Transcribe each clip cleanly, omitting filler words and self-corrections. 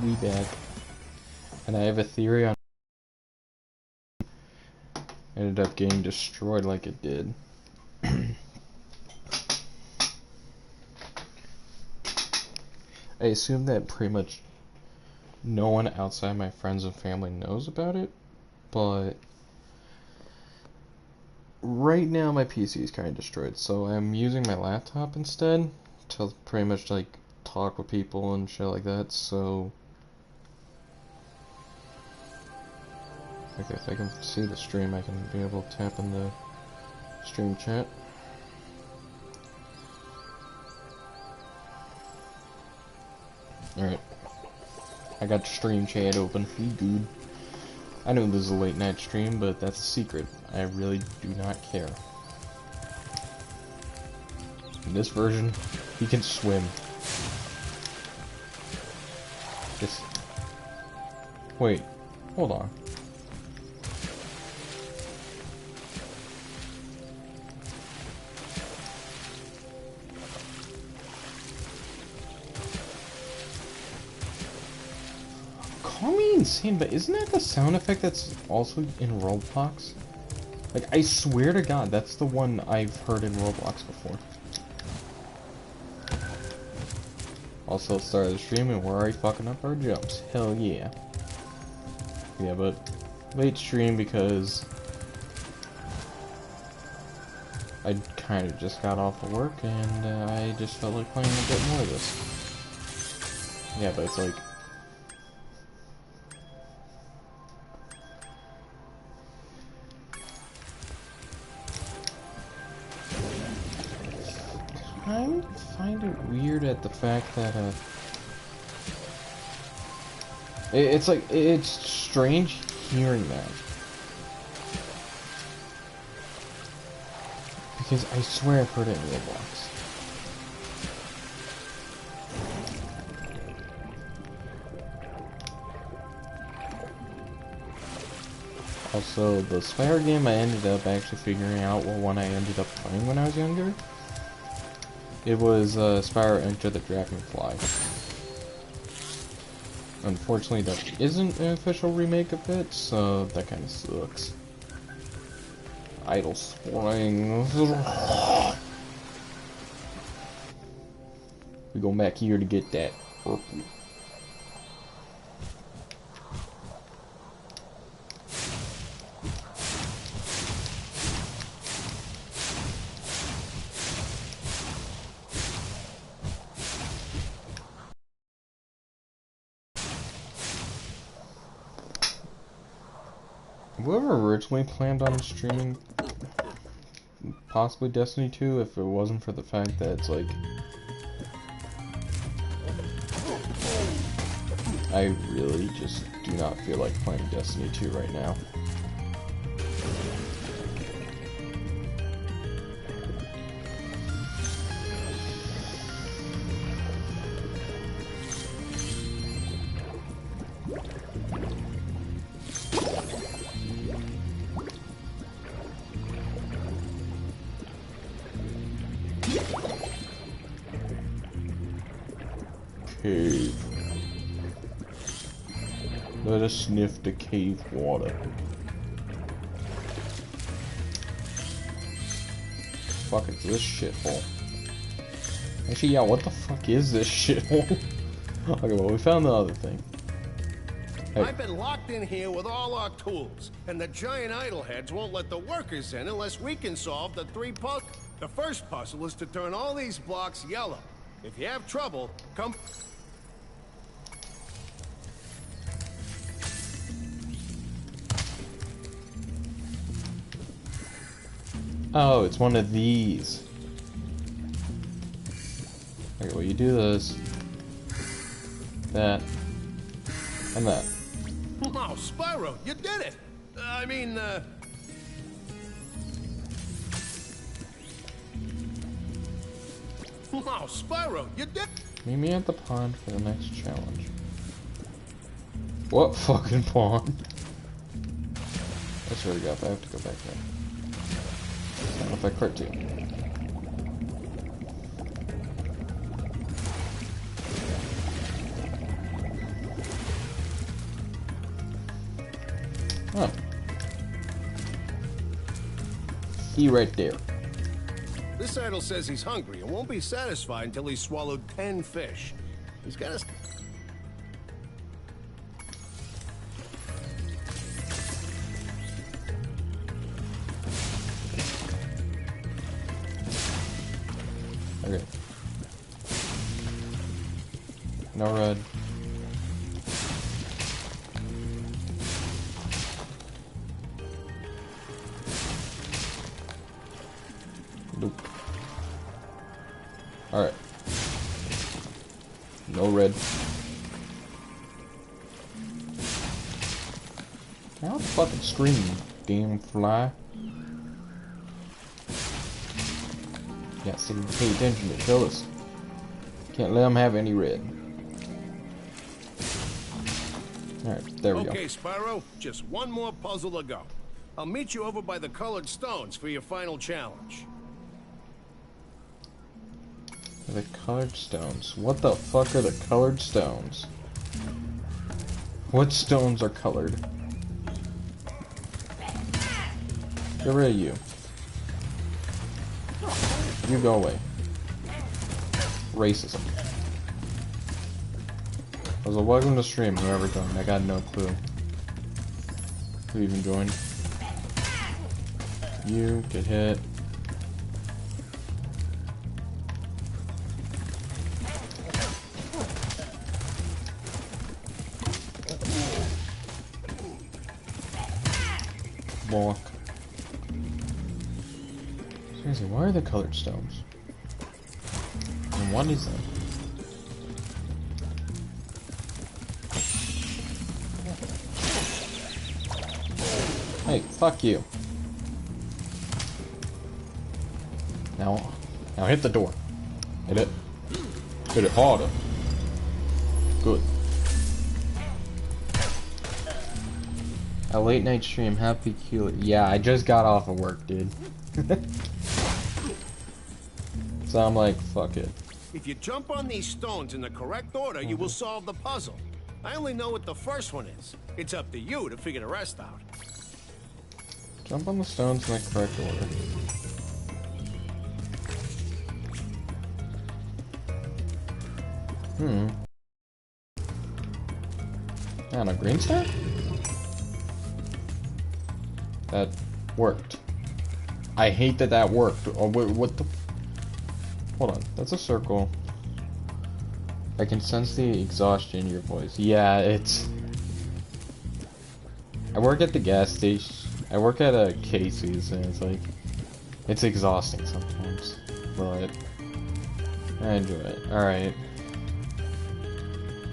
We back. And I have a theory on ended up getting destroyed like it did. I assume that pretty much no one outside my friends and family knows about it, but right now my PC is kind of destroyed, so I'm using my laptop instead to pretty much like talk with people and shit like that, so okay, if I can see the stream, I can be able to tap in the stream chat. Alright. I got stream chat open. We good. I know this is a late night stream, but that's a secret. I really do not care. In this version, he can swim. Just... Wait. Hold on. Call me insane, but isn't that the sound effect that's also in Roblox? Like, I swear to God, that's the one I've heard in Roblox before. Also, started the stream and we're already fucking up our jumps. Hell yeah. Yeah, but late stream because I kind of just got off of work and I just felt like playing a bit more of this. Yeah, but it's like... I find it weird at the fact that, it's like, it's strange hearing that. Because I swear I've heard it in Roblox. Also, the Spyro game I ended up actually figuring out what one I ended up playing when I was younger. It was Spyro Enter the Dragonfly. Unfortunately, that isn't an official remake of it, so that kind of sucks. Idle Spring. We go back here to get that Ourple. Whoever originally planned on streaming possibly Destiny 2 if it wasn't for the fact that it's like I really just do not feel like playing Destiny 2 right now. Cave. Let us sniff the cave water. Fuck is this shithole? Actually, yeah, what the fuck is this shithole? Okay, well, we found the other thing. Hey. I've been locked in here with all our tools, and the giant idleheads won't let the workers in unless we can solve the 3 puzzles. The first puzzle is to turn all these blocks yellow. If you have trouble, come... Oh, it's one of these. Okay, well, you do this, that, and that. Wow, Spyro, you did it! Wow, Spyro, you did... Meet me at the pond for the next challenge. What fucking pond? I swear to God, if I have to go back there. Sound effect cartoon. Oh. He right there. This idol says he's hungry and won't be satisfied until he's swallowed 10 fish. He's got to... Okay. No red. Nope. Alright. No red. Now fucking scream, damn fly. Yeah, so you pay attention to kill us. Can't let them have any red. Alright, there we go. Okay, Spyro, just one more puzzle to go. I'll meet you over by the colored stones for your final challenge. The colored stones. What the fuck are the colored stones? What stones are colored? Get rid of you. You go away. Racism. Also, welcome to stream, whoever joined. I got no clue who even joined. You get hit. Walk. Seriously, why are the colored stones? And what is that? Hey, fuck you. Now hit the door. Hit it. Hit it harder. Good. A late night stream, happy peculiar. Yeah, I just got off of work, dude. So I'm like, fuck it. If you jump on these stones in the correct order, you will solve the puzzle. I only know what the first one is. It's up to you to figure the rest out. Jump on the stones in the correct order. And a green star? That worked. I hate that that worked. Oh, what the... Hold on, that's a circle. I can sense the exhaustion in your voice. Yeah, it's... I work at the gas station. I work at a Casey's, and it's like... It's exhausting sometimes. But... I enjoy it. Alright.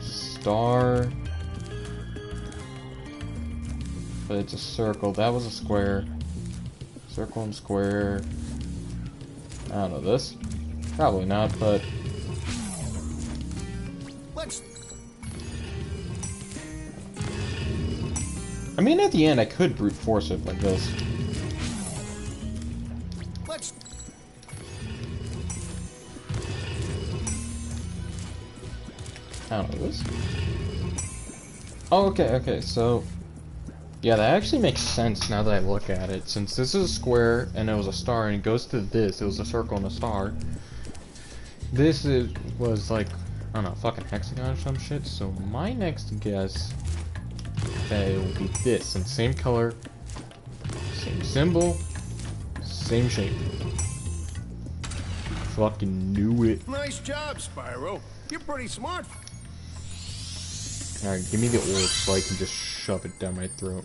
Star... But it's a circle. That was a square. Circle and square. I don't know this. Probably not, but... Let's... I mean, at the end, I could brute force it like this. Let's... I don't know this. Oh, okay, so... Yeah, that actually makes sense now that I look at it. Since this is a square, and it was a star, and it goes to this, it was a circle and a star. This was like, I don't know, fucking hexagon or some shit. So my next guess, okay, will be this, and same color, same symbol, same shape. Fucking knew it. Nice job, Spyro. You're pretty smart. Alright, give me the orb so I can just shove it down my throat.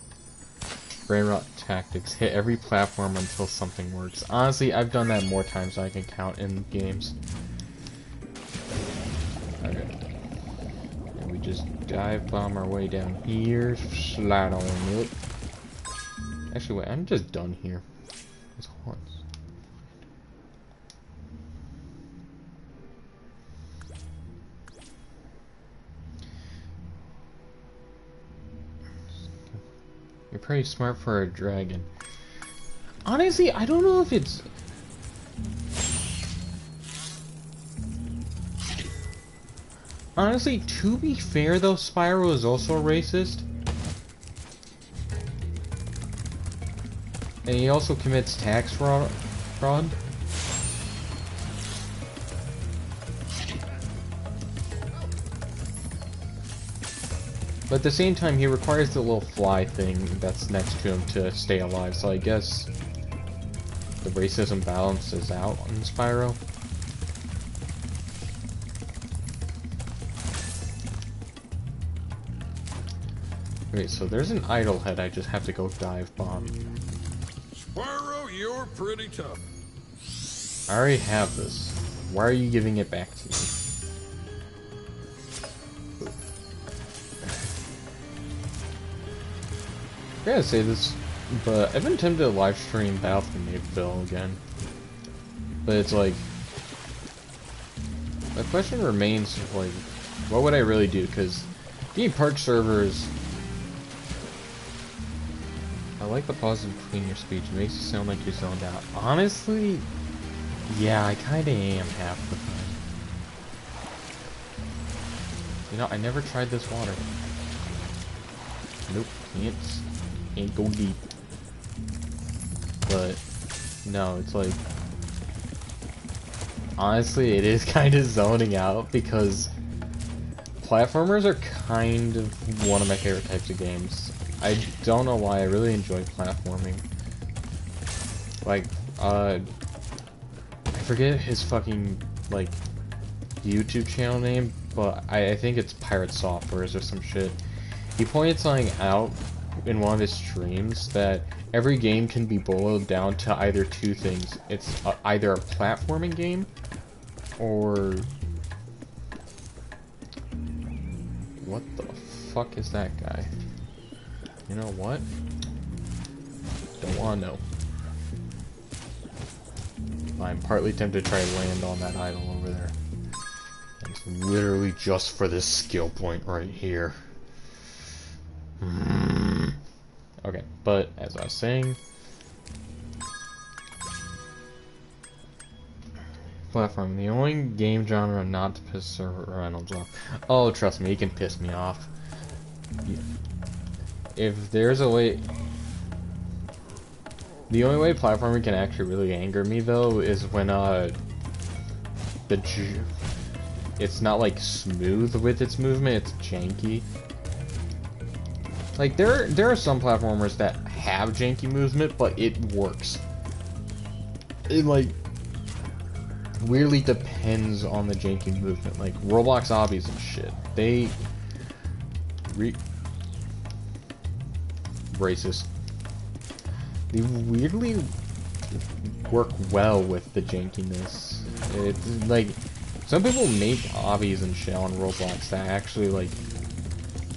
Brain rot tactics. Hit every platform until something works. Honestly, I've done that more times than I can count in games. Okay. And we just dive bomb our way down here. Slide on it. Actually, wait, I'm just done here. Just once. You're pretty smart for a dragon. Honestly, I don't know if it's... Honestly, to be fair though, Spyro is also a racist. And he also commits tax fraud. But at the same time, he requires the little fly thing that's next to him to stay alive, so I guess the racism balances out on Spyro. Wait, so there's an idle head I just have to go dive bomb. Spyro, you're pretty tough. I already have this. Why are you giving it back to me? I gotta say this, but I've been tempted to live stream Battlefield Mayville again. But it's like, the question remains, like, what would I really do? Because being park servers, I like the pause in between your speech. It makes you sound like you're zoned out. Honestly, yeah, I kinda am half the time. You know, I never tried this water. Nope, can't go deep. But no, it's like, honestly, it is kind of zoning out because platformers are kind of one of my favorite types of games. I don't know why, I really enjoy platforming. Like, I forget his fucking, like, YouTube channel name, but I think it's Pirate Softwares or some shit. He pointed something out in one of his streams that every game can be boiled down to either two things. It's either a platforming game or... What the fuck is that guy? You know what? Don't wanna know. I'm partly tempted to try to land on that idol over there. It's literally just for this skill point right here. Okay, but as I was saying, platform, the only game genre not to piss Sir Reynolds off. Oh, trust me, he can piss me off. Yeah. If there's a way... The only way platforming can actually really anger me, though, is when, it's not, like, smooth with its movement, it's janky. Like, there are some platformers that have janky movement, but it works. It, like, weirdly depends on the janky movement. Like, Roblox obbies and shit. They... Racist. They weirdly work well with the jankiness. It's, like... Some people make obbies and shit on Roblox that actually, like...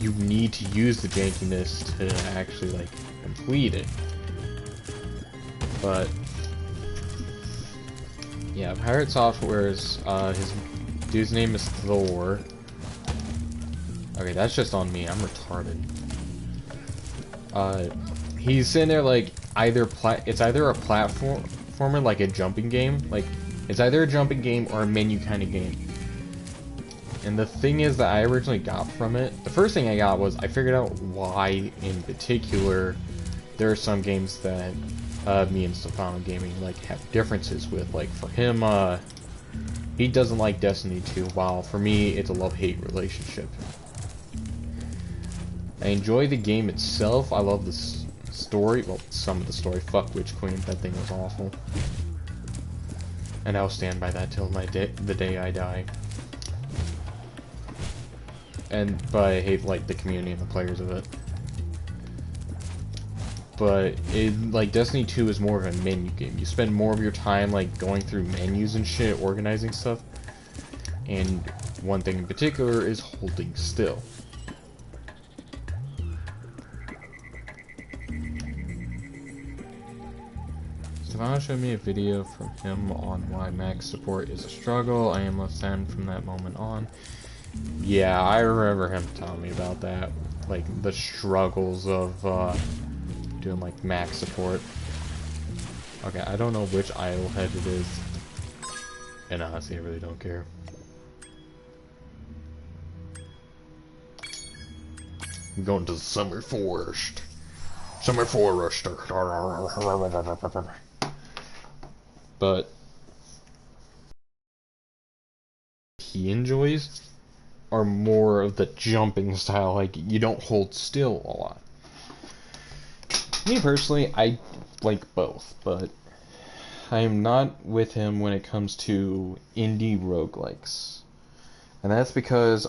You need to use the jankiness to actually, like, complete it. But... Yeah, Pirate Software's, his dude's name is Thor. Okay, that's just on me, I'm retarded. He's sitting there like, it's either a platformer, like a jumping game, like, it's either a jumping game or a menu kind of game. And the thing is that I originally got from it, the first thing I got was, I figured out why, in particular, there are some games that me and Stefano Gaming like have differences with. Like for him, he doesn't like Destiny 2, while for me it's a love-hate relationship. I enjoy the game itself. I love the story. Well, some of the story. Fuck Witch Queen. That thing was awful. And I'll stand by that till the day I die. But I hate like the community and the players of it. But like Destiny 2 is more of a menu game. You spend more of your time like going through menus and shit, organizing stuff. And one thing in particular is holding still. Stefano showed me a video from him on why max support is a struggle. I am less than from that moment on. Yeah, I remember him telling me about that. Like the struggles of doing like max support. Okay, I don't know which idle head it is. And honestly, I really don't care. I'm going to the summer forest. Summer Forester. But he enjoys are more of the jumping style, like you don't hold still a lot. Me personally, I like both, but I am not with him when it comes to indie roguelikes. And that's because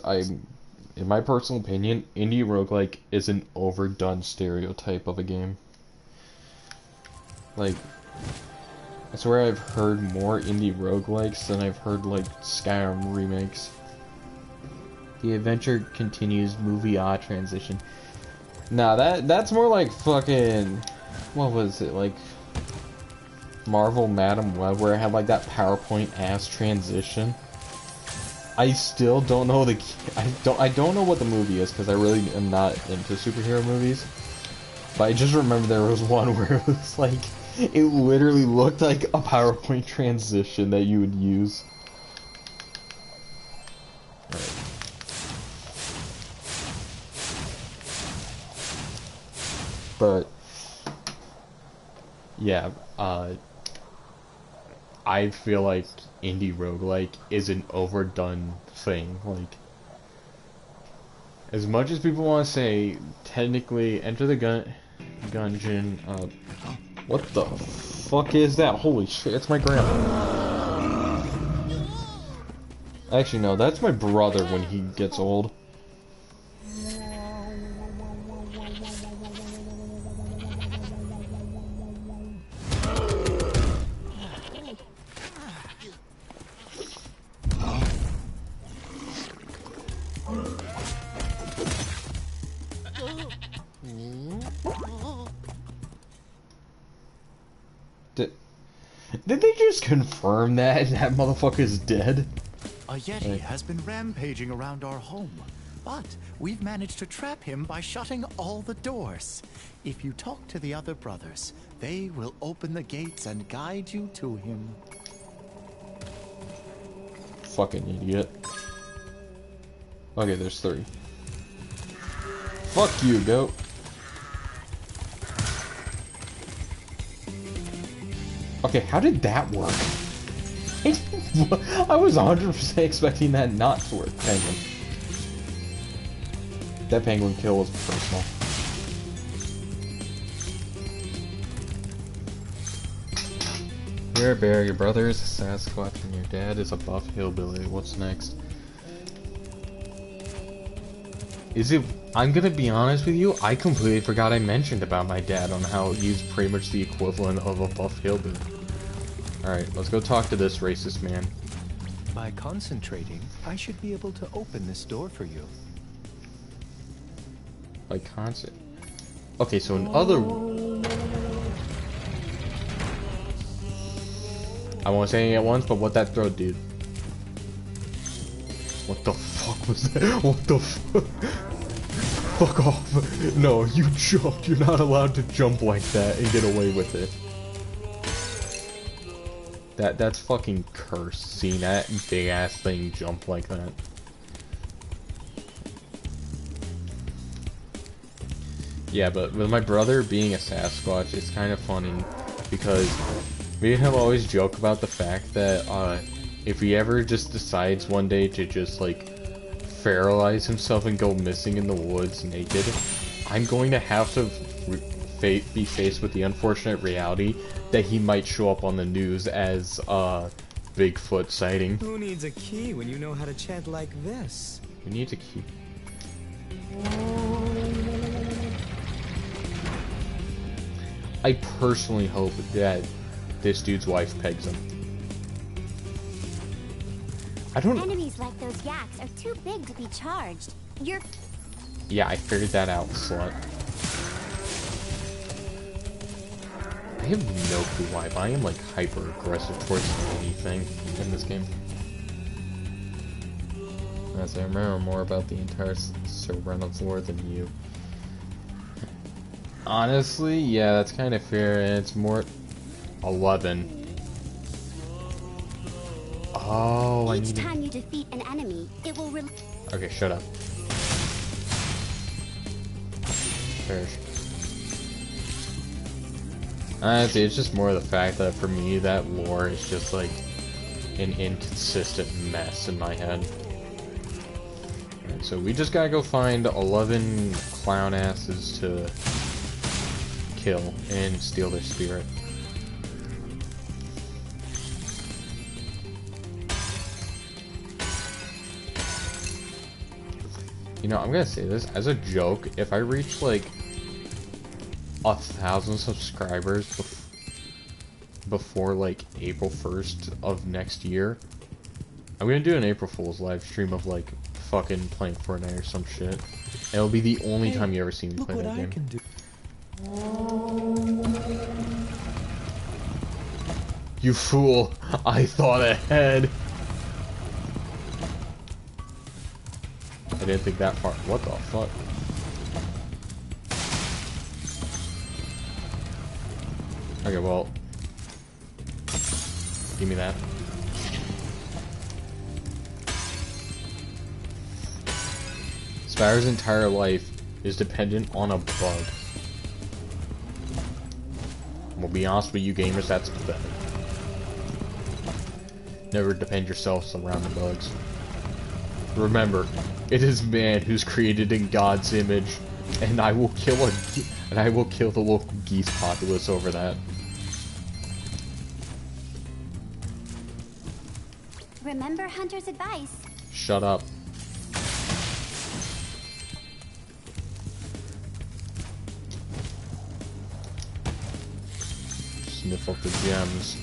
in my personal opinion, indie roguelike is an overdone stereotype of a game. Like, I swear I've heard more indie roguelikes than I've heard, like, Skyrim remakes. The adventure continues, movie transition. Nah, that's more like fucking... What was it, like... Marvel Madam Web, where it had, like, that PowerPoint-ass transition. I still don't know I don't know what the movie is, because I really am not into superhero movies. But I just remember there was one where it was, like... It literally looked like a PowerPoint transition that you would use. Right. But yeah, I feel like indie roguelike is an overdone thing. Like, as much as people want to say, technically, Enter the Gungeon, what the fuck is that? Holy shit, it's my grandpa. Actually, no, that's my brother when he gets old. Did they just confirm that motherfucker's dead? A Yeti has been rampaging around our home, but we've managed to trap him by shutting all the doors. If you talk to the other brothers, they will open the gates and guide you to him. Fucking idiot. Okay, there's 3. Fuck you, goat. Okay, how did that work? I was 100% expecting that not to work. Penguin. That penguin kill was personal. You're a bear, your brother is a Sasquatch, and your dad is a buff hillbilly. What's next? I'm gonna be honest with you, I completely forgot I mentioned about my dad on how he's pretty much the equivalent of a buff hillbilly. Alright, let's go talk to this racist man. By concentrating, I should be able to open this door for you. Like constant. Okay, so in other... I won't say anything at once, but what that throw did. What the fuck was that? What the fuck? Fuck off. No, you jumped. You're not allowed to jump like that and get away with it. That's fucking cursed, seeing that big ass thing jump like that. Yeah, but with my brother being a Sasquatch, it's kind of funny because me and him always joke about the fact that if he ever just decides one day to just like feralize himself and go missing in the woods naked, I'm going to have to be faced with the unfortunate reality that he might show up on the news as a Bigfoot sighting. Who needs a key when you know how to chant like this? Who needs a key? I personally hope that this dude's wife pegs him. I don't... Enemies like those yaks are too big to be charged. You're... Yeah, I figured that out, slut. I have no clue why, but I am like hyper aggressive towards anything in this game. As I remember more about the entire server of lore than you. Honestly, yeah, that's kind of fair, and it's more 11. Oh, I need Each time you defeat an enemy, it will Okay, shut up. Perish. Honestly, it's just more the fact that for me, that lore is just like an inconsistent mess in my head. Alright, so we just gotta go find 11 clown asses to kill and steal their spirit. You know, I'm gonna say this as a joke. If I reach like 1,000 subscribers before like April 1st of next year, I'm gonna do an April Fool's live stream of like fucking playing Fortnite or some shit. It'll be the only time you ever see me play that game. Can do. You fool! I thought ahead. I didn't think that far. What the fuck? Okay, well, give me that. Spyro's entire life is dependent on a bug. We'll be honest with you gamers, that's pathetic. Never depend yourselves around the bugs. Remember, it is man who's created in God's image, and I will kill the local geese populace over that. Remember Hunter's advice. Shut up. Sniff up the gems.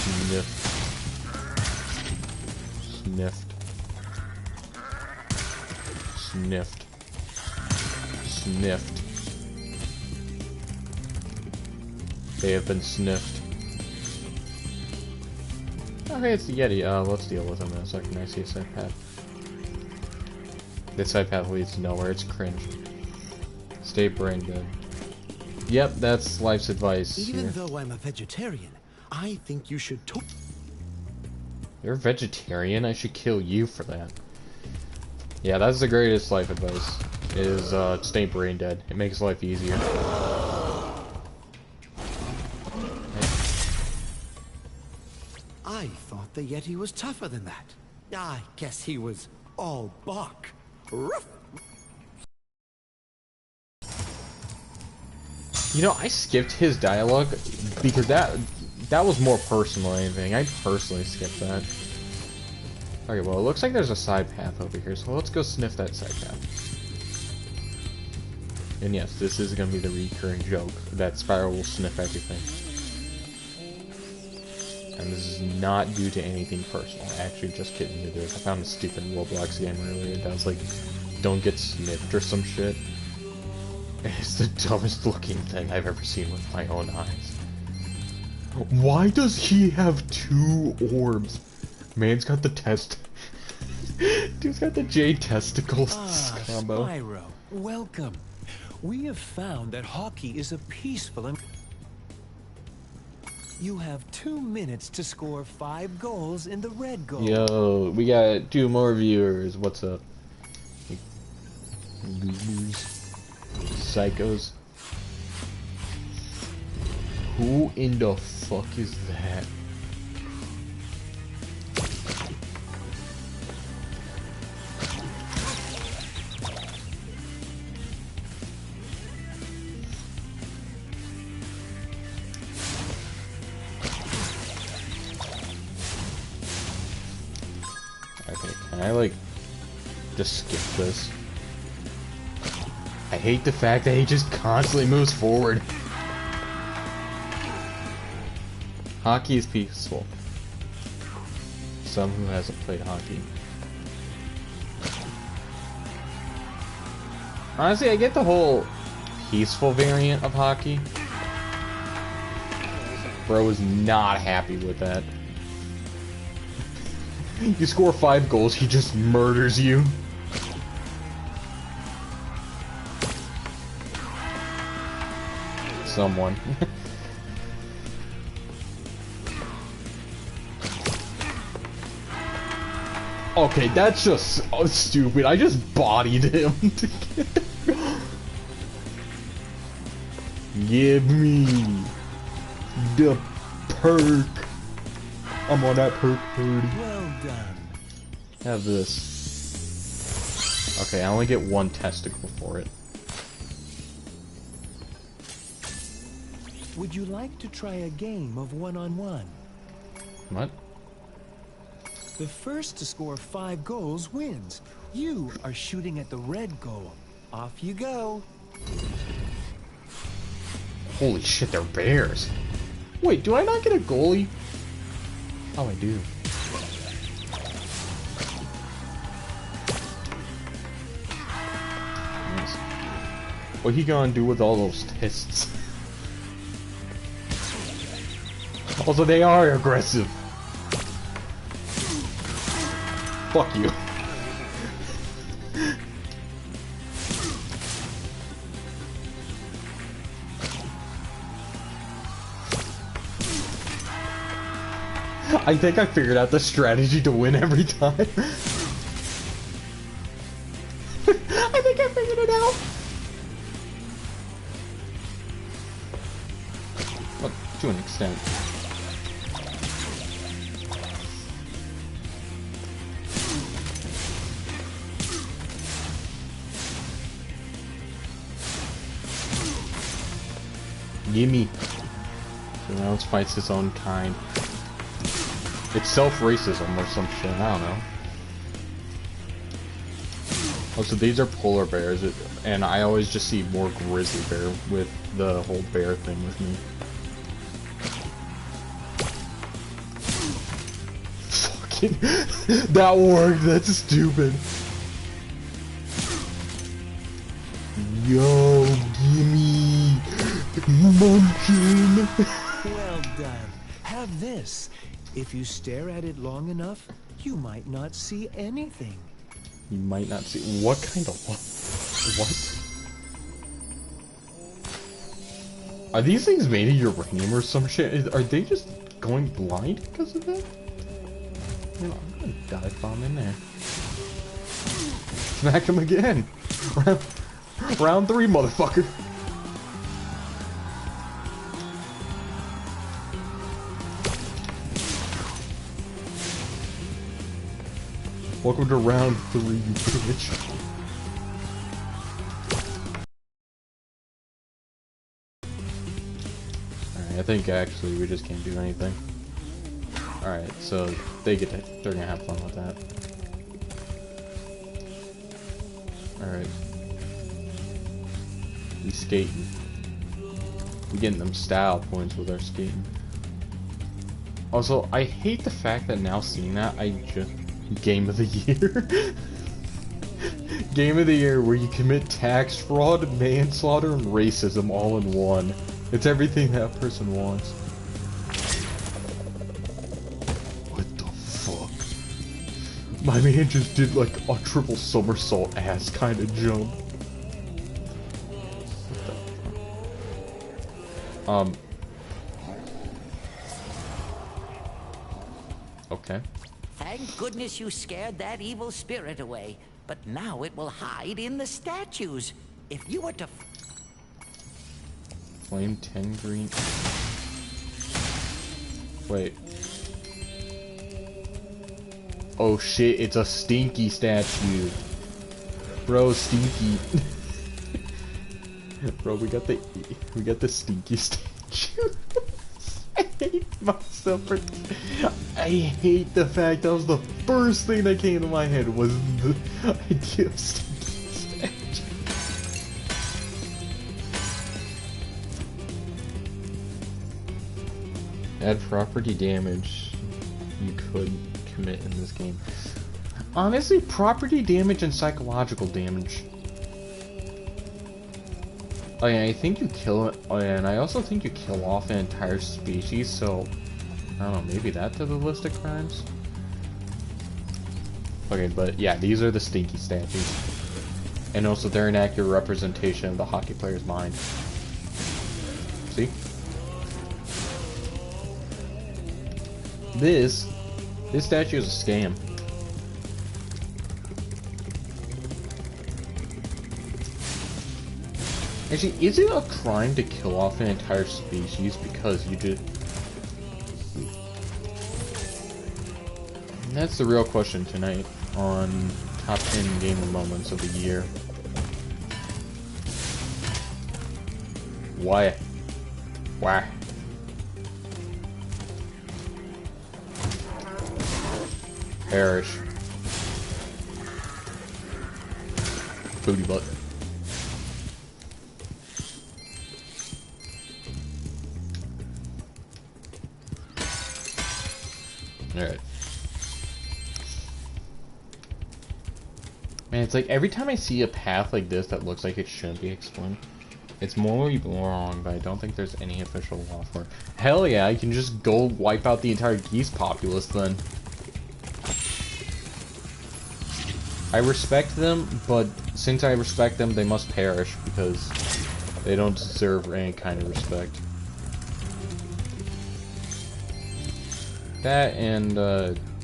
Sniff. Sniffed. Sniffed. Sniffed. They have been sniffed. Okay, it's the Yeti. Let's deal with him in a second. I see a side path. This side path leads to nowhere. It's cringe. Stay brain dead. Yep, that's life's advice. Even though I'm a vegetarian, I think you should You're a vegetarian? I should kill you for that. Yeah, that's the greatest life advice. Is, stay brain dead. It makes life easier. I thought the Yeti was tougher than that. I guess he was all bark. Ruff. You know, I skipped his dialogue because that was more personal than anything. I personally skipped that. Okay, well, it looks like there's a side path over here, so let's go sniff that side path. And yes, this is going to be the recurring joke, that Spyro will sniff everything. And this is not due to anything personal. Actually, just kidding, it is. I found a stupid Roblox game earlier that was like, don't get sniffed or some shit. It's the dumbest looking thing I've ever seen with my own eyes. Why does he have 2 orbs? Man's got the Dude's got the J testicles combo. Spyro, welcome. We have found that hockey is a peaceful and... You have 2 minutes to score 5 goals in the red goal. Yo, we got 2 more viewers. What's up? Goobers. Psychos. Who in the fuck is that? Okay, can I like just skip this? I hate the fact that he just constantly moves forward. Hockey is peaceful. Some who hasn't played hockey. Honestly, I get the whole peaceful variant of hockey. Bro is not happy with that. You score 5 goals, he just murders you. Someone. Okay, that's just so stupid. I just bodied him. Give me the perk. I'm on that perk party. Well done. Have this. Okay, I only get one testicle for it. Would you like to try a game of one-on-one? What? The first to score 5 goals wins. You are shooting at the red goal. Off you go. Holy shit, they're bears. Wait, do I not get a goalie? Oh, I do. Nice. What he gonna do with all those tests? Also, they are aggressive. Fuck you. I think I figured out the strategy to win every time. I think I figured it out. Well, to an extent. Gimme. So now it fights its own kind. It's self-racism or some shit, I don't know. Also, these are polar bears, and I always just see more grizzly bear with the whole bear thing with me. Fucking... that worked, that's stupid. Yo, gimme! Munchkin! Well done. Have this. If you stare at it long enough, you might not see anything. You might not see... What kind of... What? Are these things made of uranium or some shit? Are they just going blind because of that? You know, I'm gonna dive bomb in there. Smack him again! Round 3, motherfucker! Welcome to round 3, you bitch. Alright, I think actually we just can't do anything. Alright, so they're gonna have fun with that. Alright. We skating. We getting them style points with our skating. Also, I hate the fact that now seeing that, I just... Game of the year. Game of the year where you commit tax fraud, manslaughter, and racism all in one. It's everything that person wants. What the fuck? My man just did like a triple somersault ass kind of jump. What the fuck? Okay. Thank goodness you scared that evil spirit away. But now it will hide in the statues. If you were to... Flame 10 green... Wait. Oh shit, it's a stinky statue. Bro, stinky. Bro, we got the stinky statue. I hate myself for... I hate the fact that was the first thing that came to my head was the idea of stinky statue. Add property damage you could commit in this game. Honestly, property damage and psychological damage. Oh yeah, I think you kill it. Oh yeah, and I also think you kill off an entire species, so... I don't know, maybe that's to the list of crimes? Okay, but yeah, these are the stinky statues. And also, they're an accurate representation of the hockey player's mind. See? This statue is a scam. Actually, is it a crime to kill off an entire species because you did? And that's the real question tonight on top 10 gamer moments of the year. Why? Why? Perish. Booty butt. Alright. Man, it's like every time I see a path like this that looks like it shouldn't be explored, it's morally wrong, but I don't think there's any official law for it. Hell yeah, I can just go wipe out the entire geese populace then. I respect them, but since I respect them, they must perish because they don't deserve any kind of respect. That and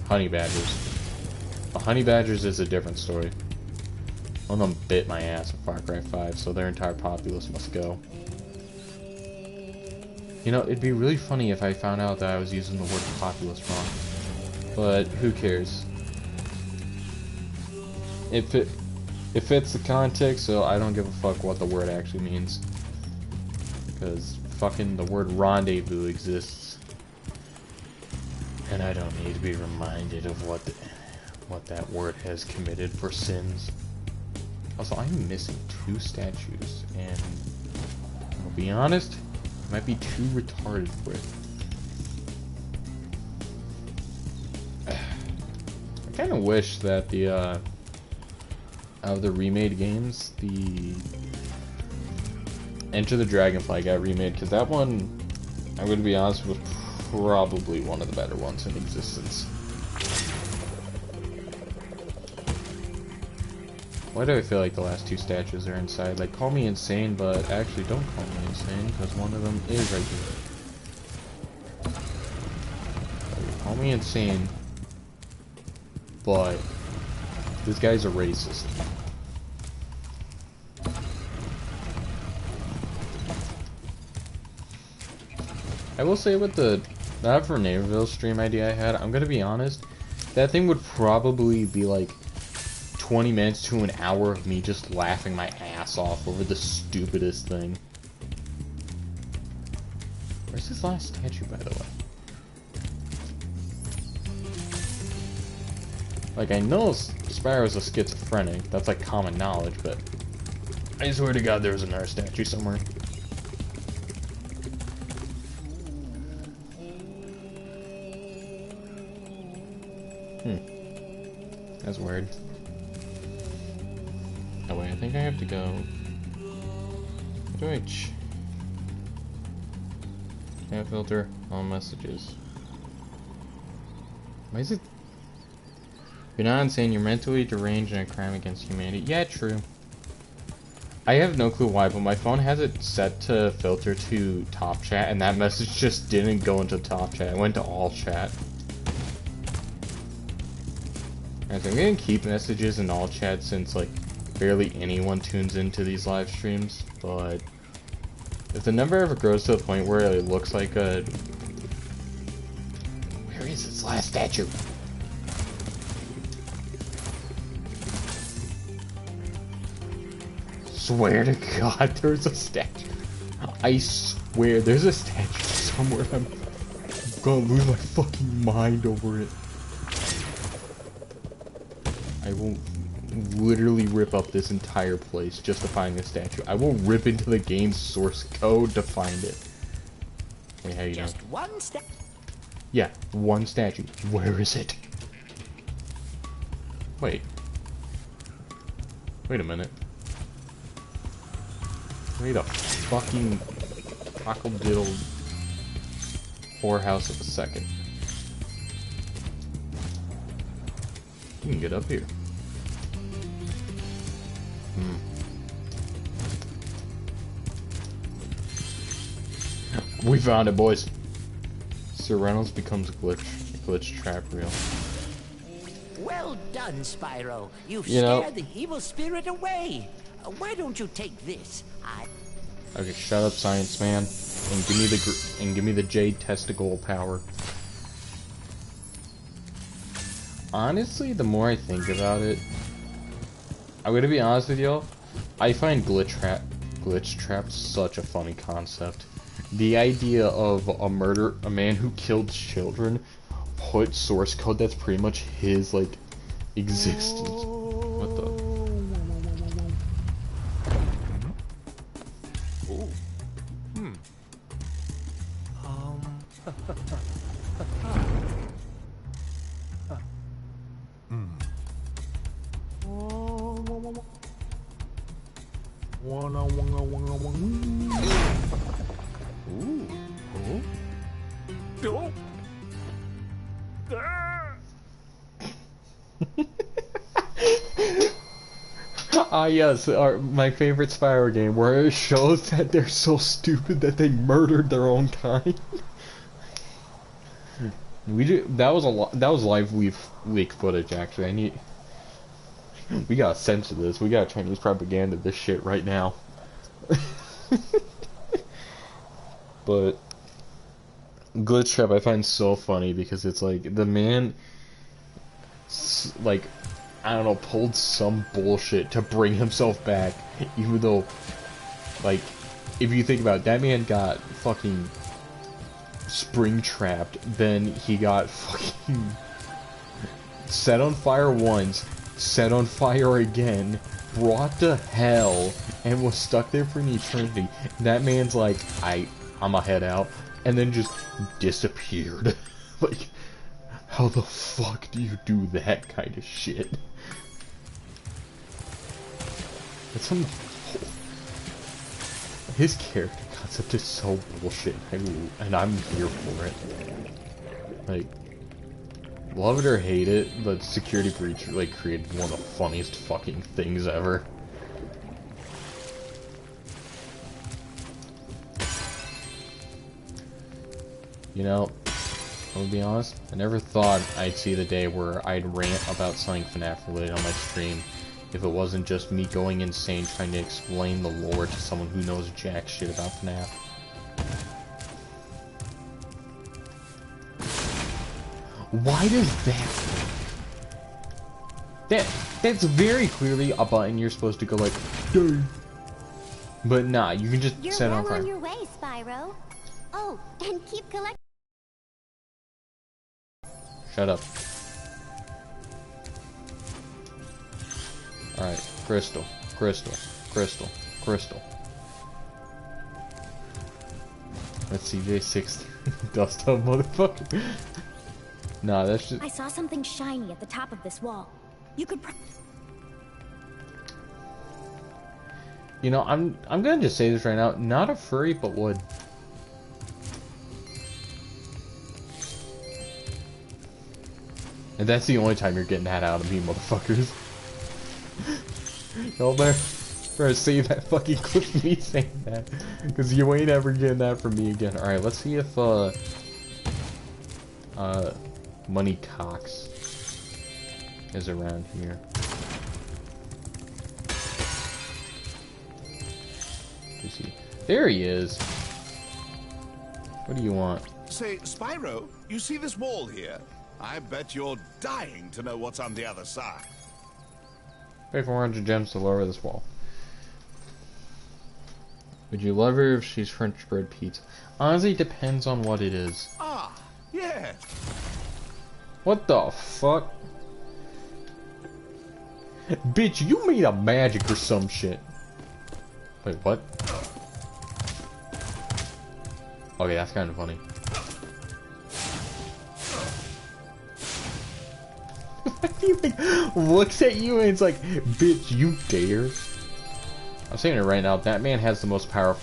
honey badgers. The honey badgers is a different story. One of them bit my ass in Far Cry 5, so their entire populace must go. You know, it'd be really funny if I found out that I was using the word populace wrong. But who cares? It fits the context, so I don't give a fuck what the word actually means. Because fucking the word rendezvous exists. And I don't need to be reminded of what that word has committed for sins. Also, I'm missing 2 statues, and I'll be honest, I might be too retarded for it. I kind of wish that the out of the remade games, the Enter the Dragonfly got remade, because that one, I'm going to be honest, was probably one of the better ones in existence. Why do I feel like the last 2 statues are inside? Like, call me insane, but actually don't call me insane, because one of them is right here. Call me insane, but this guy's a racist. I will say with that for Naperville stream idea I had, I'm gonna be honest, that thing would probably be like 20 minutes to an hour of me just laughing my ass off over the stupidest thing. Where's this last statue, by the way? Like, I know Spyro's a schizophrenic, that's like common knowledge, but I swear to God there was another statue somewhere. That's weird. Oh wait, I think I have to go... How do I can't filter all messages. Why is it... You're not insane, you're mentally deranged and a crime against humanity. Yeah, true. I have no clue why, but my phone has it set to filter to top chat, and that message just didn't go into top chat. It went to all chat. And so I'm gonna keep messages in all chat since, like, barely anyone tunes into these live streams, but if the number ever grows to the point where it looks like a... Where is this last statue? Swear to God, there's a statue. I swear, there's a statue somewhere. I'm gonna lose my fucking mind over it. I will literally rip up this entire place just to find this statue. I will rip into the game's source code to find it. Hey, how you doing? Just one step. Yeah, one statue. Where is it? Wait. Wait a minute. Wait a fucking cockle-diddle whorehouse of a second. You can get up here. We found it, boys. Sir Reynolds becomes glitch trap reel. Well done, Spyro. You've You know, scared the evil spirit away. Why don't you take this? Okay, shut up, science man, and give me the jade testicle power. Honestly, the more I think about it, I'm gonna be honest with y'all. I find glitch trap such a funny concept. The idea of a man who killed children, put source code that's pretty much his like existence. What the? Ah yes, my favorite Spyro game, where it shows that they're so stupid that they murdered their own kind. That was live leak footage actually. We gotta censor this. We gotta Chinese propaganda this shit right now. But glitch trap I find so funny because it's like the man like I don't know, pulled some bullshit to bring himself back, even though, like, if you think about it, that man got fucking spring trapped, then he got fucking set on fire once, set on fire again, brought to hell, and was stuck there for an eternity. That man's like, I'ma head out, and then just disappeared. Like, how the fuck do you do that kind of shit? It's some... His character concept is so bullshit, and I'm here for it. Like, love it or hate it, but Security Breach, like, created one of the funniest fucking things ever. You know, I'm gonna be honest, I never thought I'd see the day where I'd rant about something FNAF related on my stream if it wasn't just me going insane trying to explain the lore to someone who knows jack shit about FNAF. Why does that's very clearly a button you're supposed to go like, dang. But nah, you can just set it on fire. You're well on your way, Spyro. Oh, and keep collecting. Shut up. Alright, crystal, crystal, crystal, crystal. That's CJ6 dust up, motherfucker. Nah, that's just... I saw something shiny at the top of this wall. You could You know, I'm gonna just say this right now. Not a furry, but would. And that's the only time you're getting that out of me, motherfuckers. Y'all better save that fucking clip of me saying that. Because you ain't ever getting that from me again. Alright, let's see if, Money Cox is around here. Is he? There he is. What do you want? Say, Spyro, you see this wall here? I bet you're dying to know what's on the other side. Pay 400 gems to lower this wall. Would you love her if she's French bread pizza? Honestly, it depends on what it is. Ah, yeah. What the fuck? Bitch, you made a magic or some shit. Wait, what? Okay, that's kind of funny. He like looks at you and it's like, bitch, you dare? I'm saying it right now, that man has the most power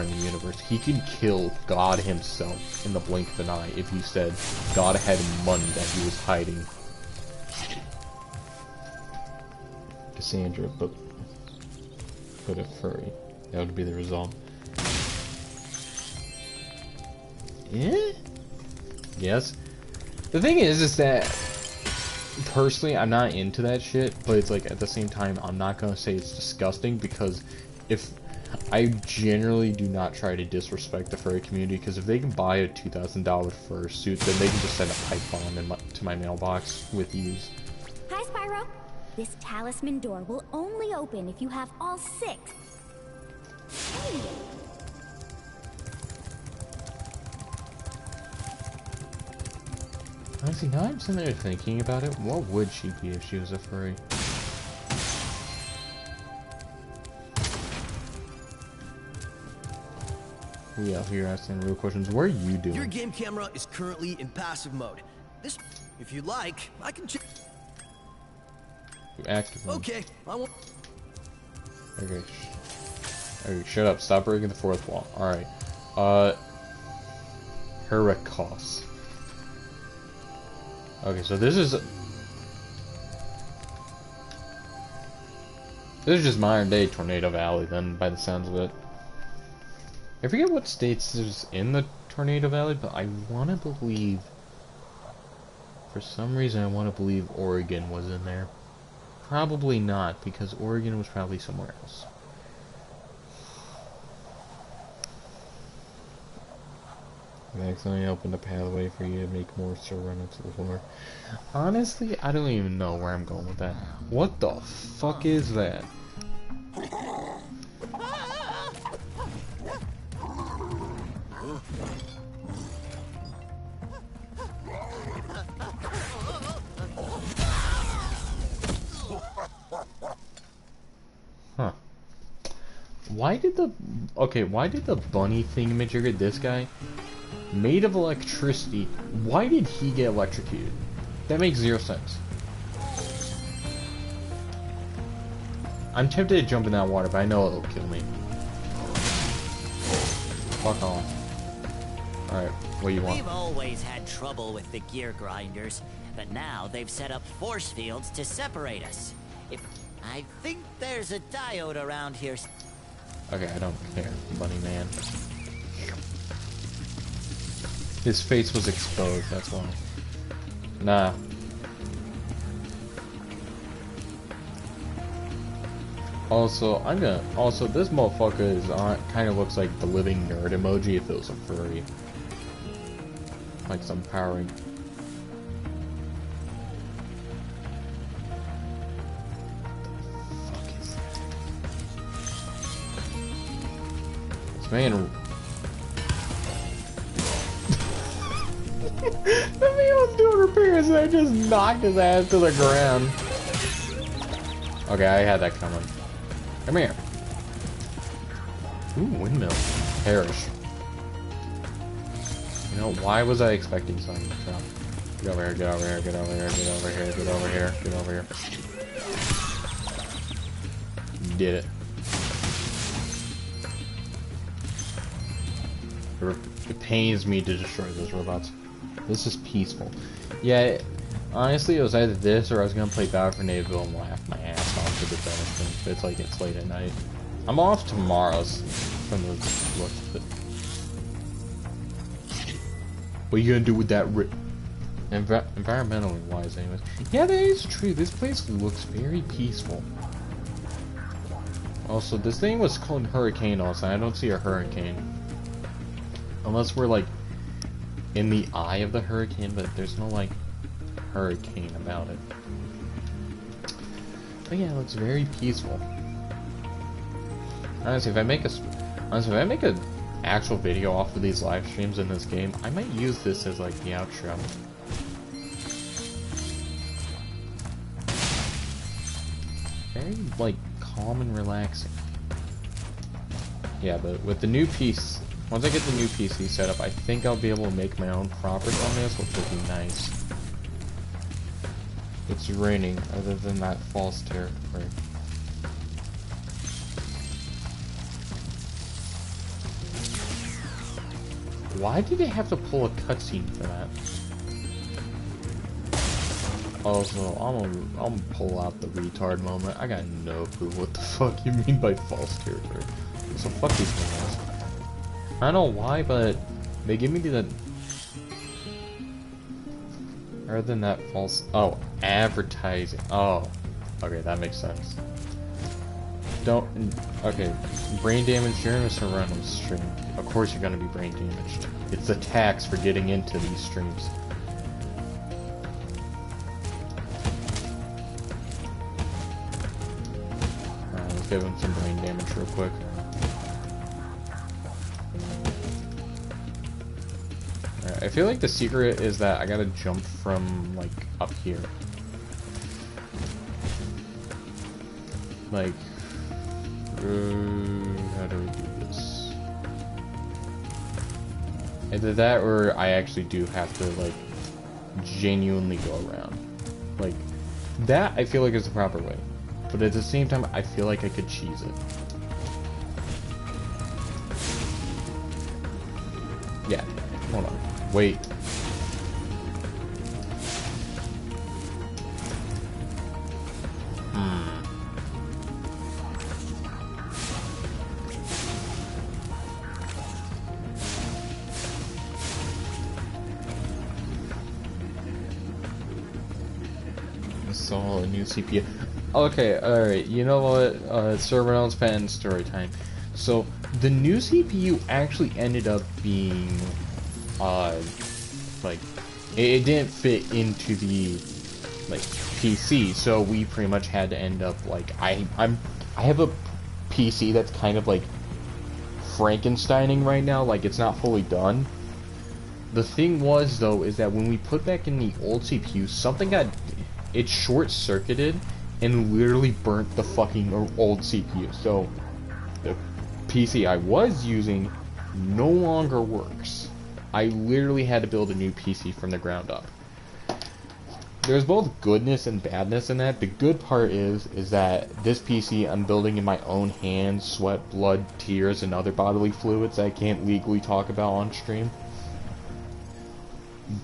in the universe. He can kill God himself in the blink of an eye if he said God had money that he was hiding. Cassandra, but a furry. That would be the result. Yeah? Yes. The thing is that personally, I'm not into that shit, but it's like at the same time, I'm not gonna say it's disgusting because if I generally do not try to disrespect the furry community, because if they can buy a $2,000 fursuit, then they can just send a pipe bomb to my mailbox with ease. Hi, Spyro. This talisman door will only open if you have all 6. Honestly, now I'm sitting there thinking about it, what would she be if she was a furry? We out here asking real questions. What are you doing? Your game camera is currently in passive mode. This, if you like, I can check. Active mode. Okay, I won't. Okay. Okay, shut up. Stop breaking the fourth wall. Alright. Hurricane. Okay, so this is just modern day Tornado Valley then, by the sounds of it. I forget what states is in the Tornado Valley, but I want to believe, for some reason I want to believe Oregon was in there. Probably not, because Oregon was probably somewhere else. I accidentally opened a pathway for you to make more so run into the floor. Honestly, I don't even know where I'm going with that. What the fuck is that? Huh. Why did the bunny thingamajigger, this guy, made of electricity, why did he get electrocuted? That makes zero sense. I'm tempted to jump in that water, but I know it'll kill me. Fuck off. Alright, what do you want? We've always had trouble with the gear grinders, but now they've set up force fields to separate us. I think there's a diode around here. Okay, I don't care, bunny man. His face was exposed, that's why. Nah. Also, this motherfucker is kind of looks like the living nerd emoji if it was a furry. Like some powering. What the fuck is that? This man. The man was doing repairs and I just knocked his ass to the ground. Okay, I had that coming. Come here. Ooh, windmill. Perish. You know, why was I expecting something? Get over here, get over here, get over here, get over here, get over here, get over here. Did it. It pains me to destroy those robots. This is peaceful. Yeah, honestly, it was either this or I was gonna play Battle for Naperville and laugh my ass off to the benefit. It's like it's late at night. I'm off tomorrow from the looks of it. What are you gonna do with that environmentally wise, anyways? Yeah, that is true. This place looks very peaceful. Also, this thing was called Hurricane also. I don't see a hurricane. Unless we're like in the eye of the hurricane, but there's no like hurricane about it. But yeah, it looks very peaceful. Honestly, if I make a actual video off of these live streams in this game, I might use this as like the outro. Very like calm and relaxing. Yeah, but with the new piece, once I get the new PC set up, I think I'll be able to make my own properties on this, which will be nice. It's raining, other than that false territory. Why did they have to pull a cutscene for that? Also, I'm gonna pull out the retard moment. I got no clue what the fuck you mean by false territory. So fuck these things. I don't know why, but they give me the... Other than that false... Oh, advertising. Oh. Okay, that makes sense. don't. Okay, brain damage during a surrounding stream. Of course you're gonna be brain damaged. It's the tax for getting into these streams. Alright, let's give him some brain damage real quick. Alright, I feel like the secret is that I gotta jump from, like, up here. Like, how do we do this? Either that or I actually do have to, like, genuinely go around. Like, that I feel like is the proper way. But at the same time, I feel like I could cheese it. Yeah, hold on. Wait. Install a new CPU. Okay, alright, you know what? Server else pen story time. So, the new CPU actually ended up being, like, it didn't fit into the, like, PC, so we pretty much had to end up, like, I have a PC that's kind of, like, Frankensteining right now, like, it's not fully done. The thing was, though, is that when we put back in the old CPU, something got, it short-circuited and literally burnt the fucking old CPU, so the PC I was using no longer works. I literally had to build a new PC from the ground up. There's both goodness and badness in that. The good part is that this PC I'm building in my own hands, sweat, blood, tears, and other bodily fluids I can't legally talk about on stream.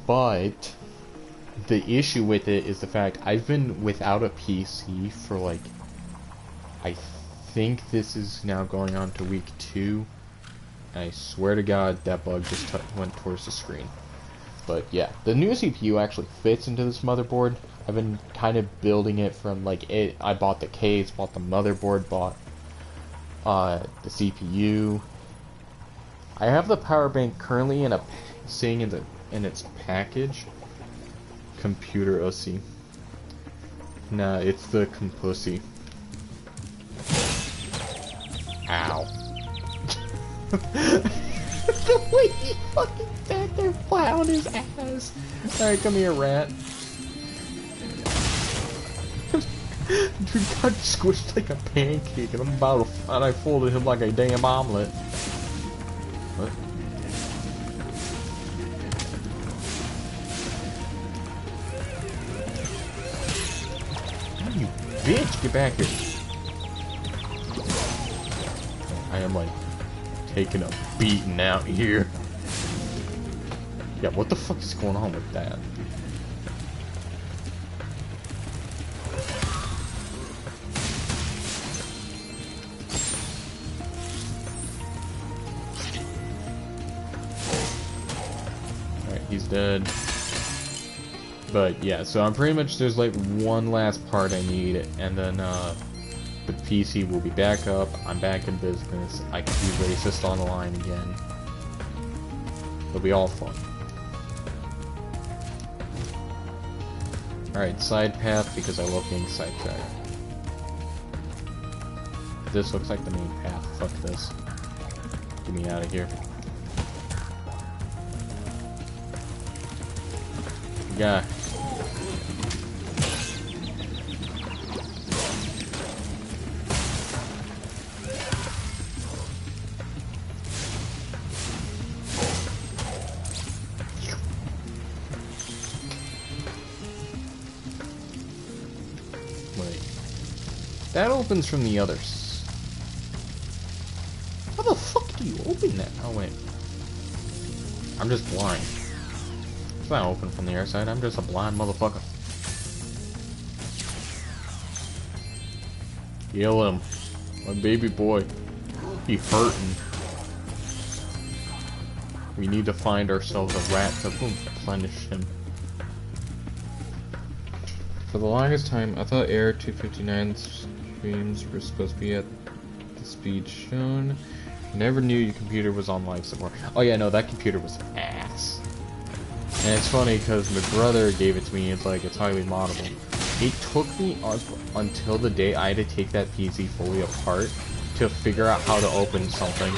But the issue with it is the fact I've been without a PC for, like, I think this is now going on to week 2. I swear to God that bug just went towards the screen. But yeah, the new CPU actually fits into this motherboard. I've been kind of building it from, like, I bought the case, bought the motherboard, bought the CPU. I have the power bank currently sitting in its package. Computer OC. Nah, it's the Compussy. Ow. The way he fucking sat there flat on his ass. Alright, come here, rat. Dude got squished like a pancake and and I folded him like a damn omelet. What? You bitch, get back here. I am, like, taking a beating out here. Yeah, what the fuck is going on with that? Alright, he's dead. But yeah, so I'm pretty much, there's like one last part I need, and then the PC will be back up, I'm back in business, I can be racist on the line again. It'll be all fun. Alright, side path, because I love being sidetracked. This looks like the main path, fuck this. Get me out of here. Yeah. That opens from the others. How the fuck do you open that? Oh wait. I'm just blind. It's not open from the air side, I'm just a blind motherfucker. Kill him. My baby boy. He hurting. We need to find ourselves a rat to replenish him. For the longest time, I thought Air 259's streams were supposed to be at the speed shown. Never knew your computer was on life support. Oh yeah, no, that computer was ass. And it's funny because my brother gave it to me. It's like, it's highly moddable. It took me until the day I had to take that PC fully apart to figure out how to open something.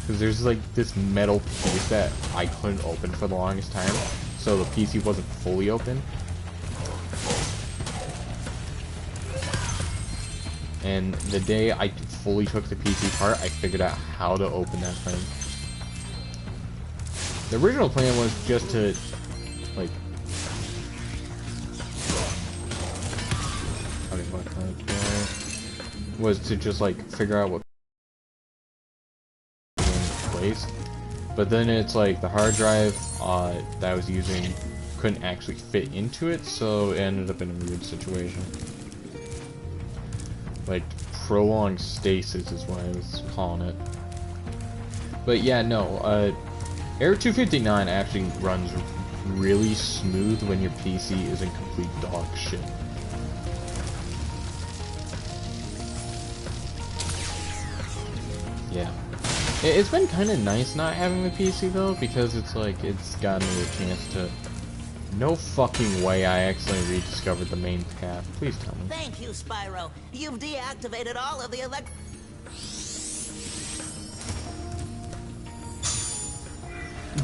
Because there's like this metal piece that I couldn't open for the longest time. So the PC wasn't fully open. And the day I fully took the PC apart, I figured out how to open that thing. The original plan was just to, like... was to just, like, figure out what place. But then it's like, the hard drive that I was using couldn't actually fit into it, so it ended up in a weird situation. Like, prolonged stasis is what I was calling it. But yeah, no, Air 259 actually runs really smooth when your PC is in complete dog shit. Yeah. It's been kind of nice not having the PC though, because it's like, it's gotten me a chance to... No fucking way I accidentally rediscovered the main path. Please tell me. Thank you, Spyro. You've deactivated all of the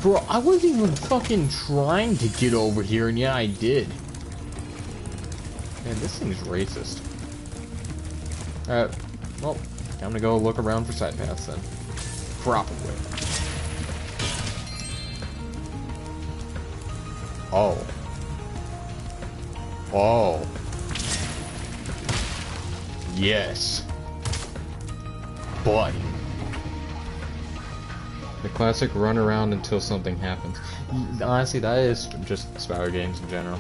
Bro, I wasn't even fucking trying to get over here, and yeah, I did. Man, this thing is racist. Alright, well, time to go look around for side paths then. Probably. Oh. Oh. Yes. But the classic run around until something happens. Honestly, that is just Spyro games in general.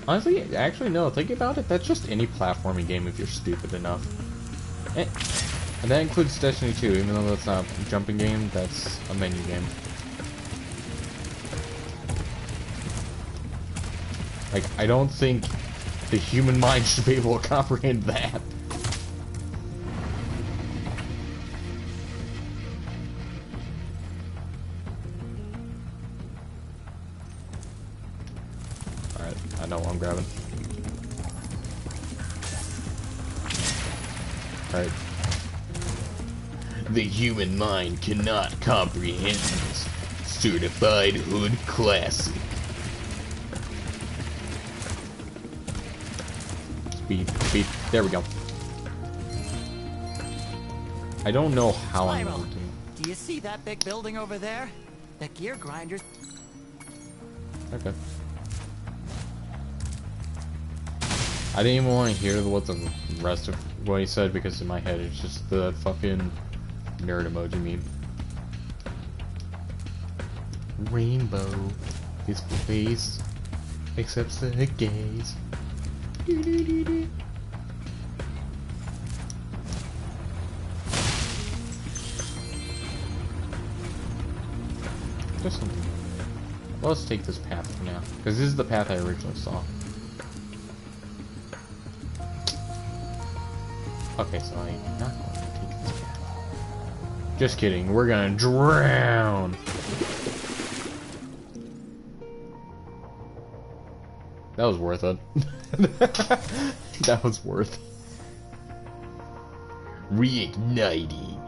Honestly, actually no, thinking about it, that's just any platforming game if you're stupid enough. And that includes Destiny 2, even though that's not a jumping game, that's a menu game. Like, I don't think the human mind should be able to comprehend that. Alright, I know what I'm grabbing. Alright. The human mind cannot comprehend this. Certified Hood Classic. Speed, speed. There we go. I don't know how I'm going to. Do you see that big building over there? The gear grinders. Okay. I didn't even want to hear what the rest of what he said because in my head it's just the fucking nerd emoji meme. Rainbow is place accepts the gays. There's something. Well, let's take this path for now, because this is the path I originally saw. Okay, so I'm not going to take this path. Just kidding, we're gonna drown! That was worth it. That was worth it. Reigniting.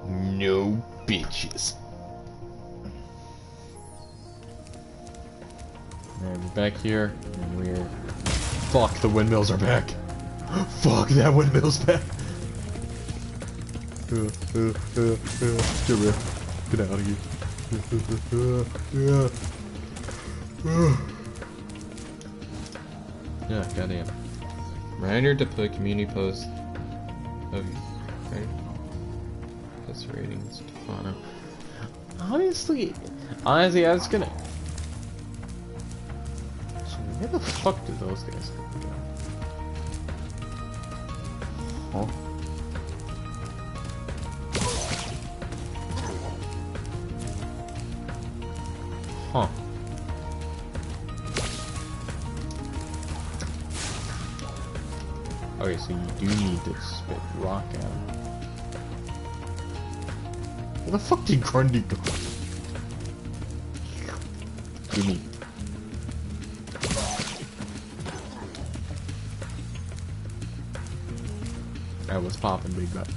No bitches. Alright, we're back here, and we're... Fuck, the windmills are back. Fuck, that windmill's back. Get out of here. Yeah, goddamn. Reminder to put community post of right? That's ratings to Fauna. Honestly, I was gonna. So where the fuck did those guys go? Huh? Huh. Okay, so you do need to spit rock at him. Where the fuck did Grundy go? Give me. That was popping, big butt.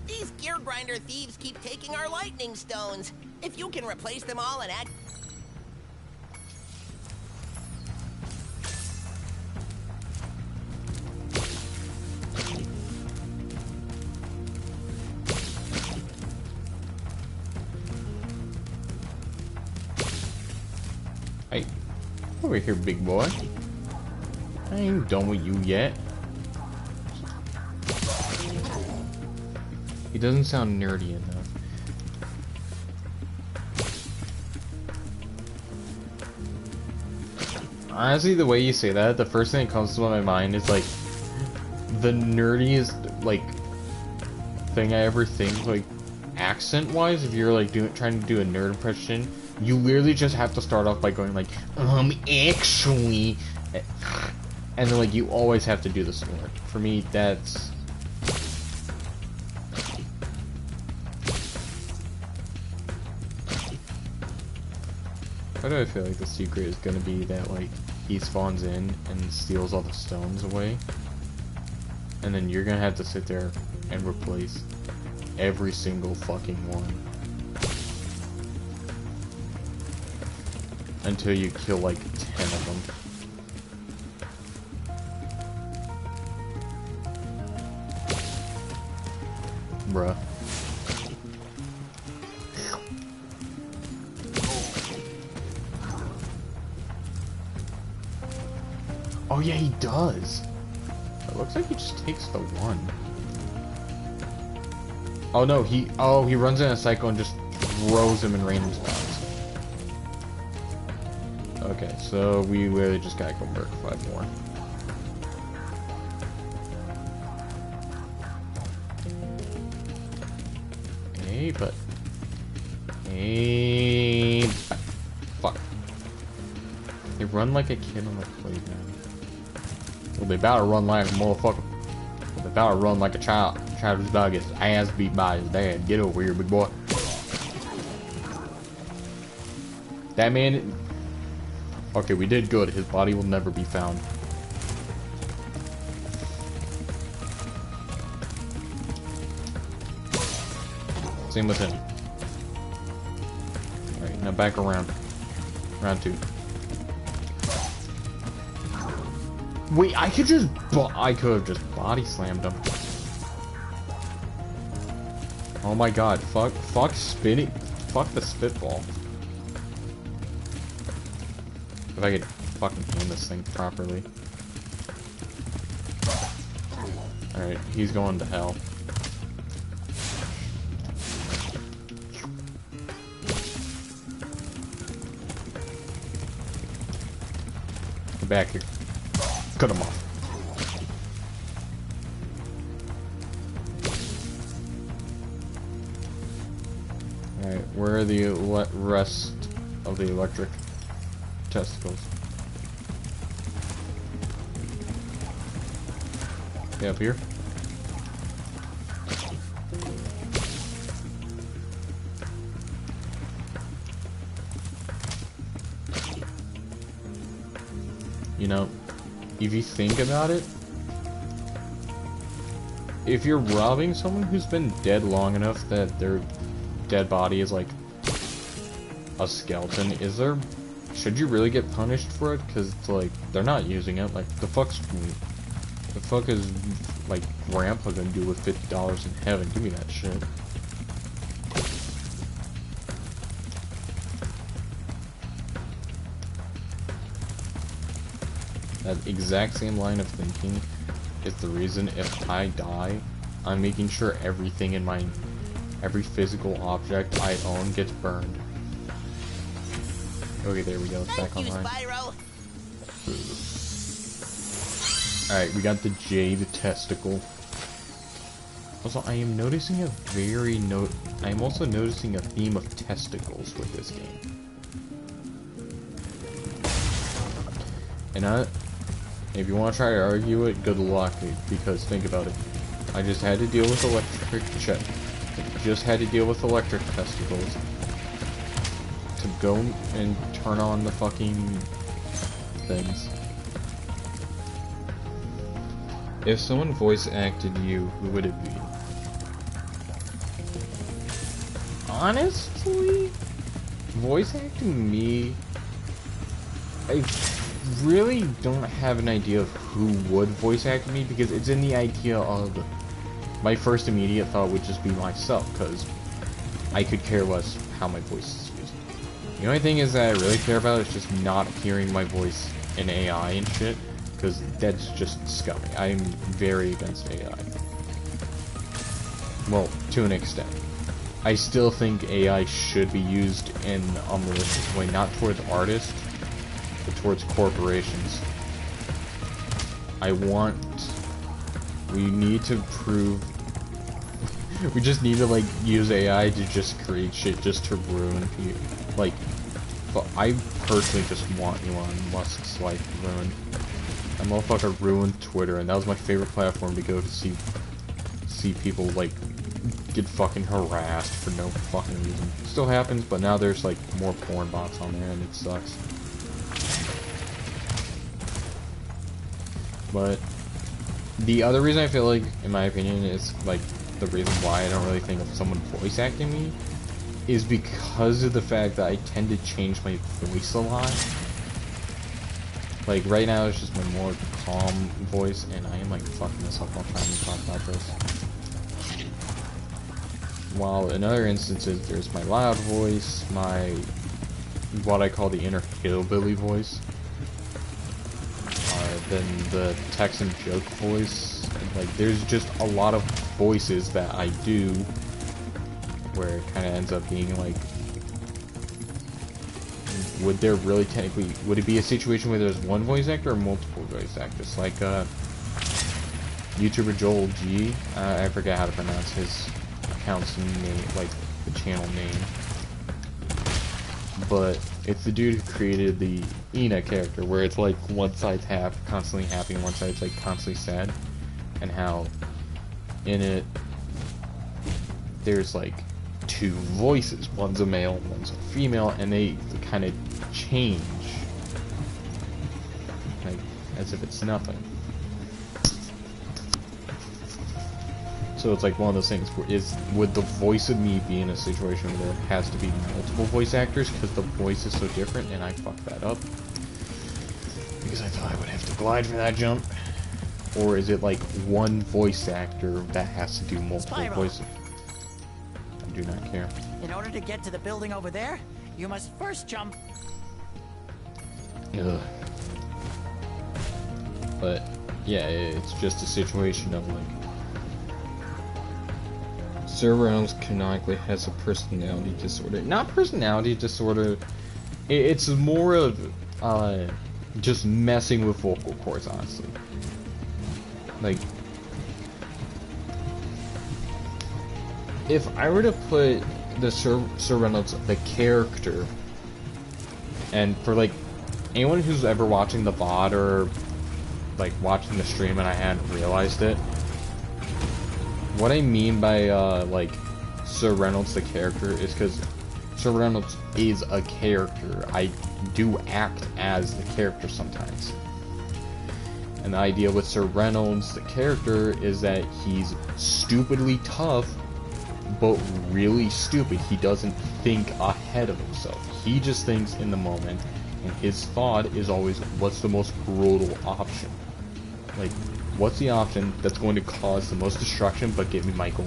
These gear grinder thieves keep taking our lightning stones. If you can replace them all and act... Hey, over here, big boy. I ain't done with you yet. He doesn't sound nerdy enough. Honestly, the way you say that, the first thing that comes to my mind is like the nerdiest like thing I ever think, like accent-wise. If you're like trying to do a nerd impression, you literally just have to start off by going like, actually, and then like you always have to do the snort. For me, that's. Why do I feel like the secret is gonna be that like he spawns in and steals all the stones away, and then you're gonna have to sit there and replace every single fucking one until you kill like 10 of them. Bruh. Oh yeah, he does. It looks like he just takes the one. Oh no, he runs in a cycle and just throws him in random spots. Okay, so we really just gotta go murk 5 more. Hey, but hey, fuck. They run like a kid on the playground. Well, they about to run like a motherfucker. Well, they about to run like a child. Child who's about to get his ass beat by his dad. Get over here, big boy. That man. Okay, we did good. His body will never be found. Same with him. Alright, now back around. Round 2. Wait, I could have just body slammed him. Oh my god, fuck spinning, fuck the spitball. If I could fucking aim this thing properly. Alright, he's going to hell. Get back here. Cut him off. Alright, where are the rest of the electric testicles? Okay, up here. You know, if you think about it, if you're robbing someone who's been dead long enough that their dead body is like a skeleton, should you really get punished for it? Because it's like, they're not using it. Like, the fuck is like grandpa gonna do with $50 in heaven? Give me that shit. That exact same line of thinking is the reason if I die, I'm making sure everything in every physical object I own gets burned. Okay, there we go. It's back online. Alright, we got the jade testicle. Also, I am noticing I'm also noticing a theme of testicles with this game. And if you want to try to argue it, good luck, because think about it. I just had to deal with electric testicles to go and turn on the fucking things. If someone voice acted you, who would it be? Honestly, voice acting me, I really don't have an idea of who would voice act me, because it's in the idea of my first immediate thought would just be myself, because I could care less how my voice is used. The only thing is that I really care about is just not hearing my voice in AI and shit, because that's just scummy. I'm very against AI. Well, to an extent. I still think AI should be used in a malicious way, not towards artists, but towards corporations. We need to prove, we just need to, like, use AI to just create shit just to ruin people. Like, but I personally just want Elon Musk's life ruined. That motherfucker ruined Twitter, and that was my favorite platform to go to see people, like, get fucking harassed for no fucking reason. It still happens, but now there's, like, more porn bots on there, and it sucks. But the other reason I feel like, in my opinion, is, like, the reason why I don't really think of someone voice acting me is because of the fact that I tend to change my voice a lot. Like, right now it's just my more calm voice, and I am, like, fucking this up while trying to talk about this. While in other instances, there's my loud voice, my, what I call the inner hillbilly voice, then the Texan joke voice. Like, there's just a lot of voices that I do where it kind of ends up being like, would there really technically, would it be a situation where there's one voice actor or multiple voice actors? Like, YouTuber Joel G, I forget how to pronounce his account's name, like, the channel name. But it's the dude who created the Ina character, where it's like one side's constantly happy and one side's like constantly sad. And how in it, there's like two voices. One's a male, one's a female, and they kind of change. Like, as if it's nothing. So it's like one of those things, would the voice of me be in a situation where there has to be multiple voice actors because the voice is so different, and I fucked that up because I thought I would have to glide for that jump? Or is it like one voice actor that has to do multiple Spyro. voices? I do not care. In order to get to the building over there, you must first jump. Ugh. But yeah, it's just a situation of like, Sir Reynolds canonically has a personality disorder. Not personality disorder, it's more of just messing with vocal cords, honestly. Like, if I were to put the Sir Reynolds, the character, and for like anyone who's ever watching the VOD or like watching the stream and I hadn't realized it, what I mean by like Sir Reynolds the character is because Sir Reynolds is a character. I do act as the character sometimes. And the idea with Sir Reynolds the character is that he's stupidly tough, but really stupid. He doesn't think ahead of himself. He just thinks in the moment, and his thought is always, what's the most brutal option? Like, what's the option that's going to cause the most destruction but get me my goal?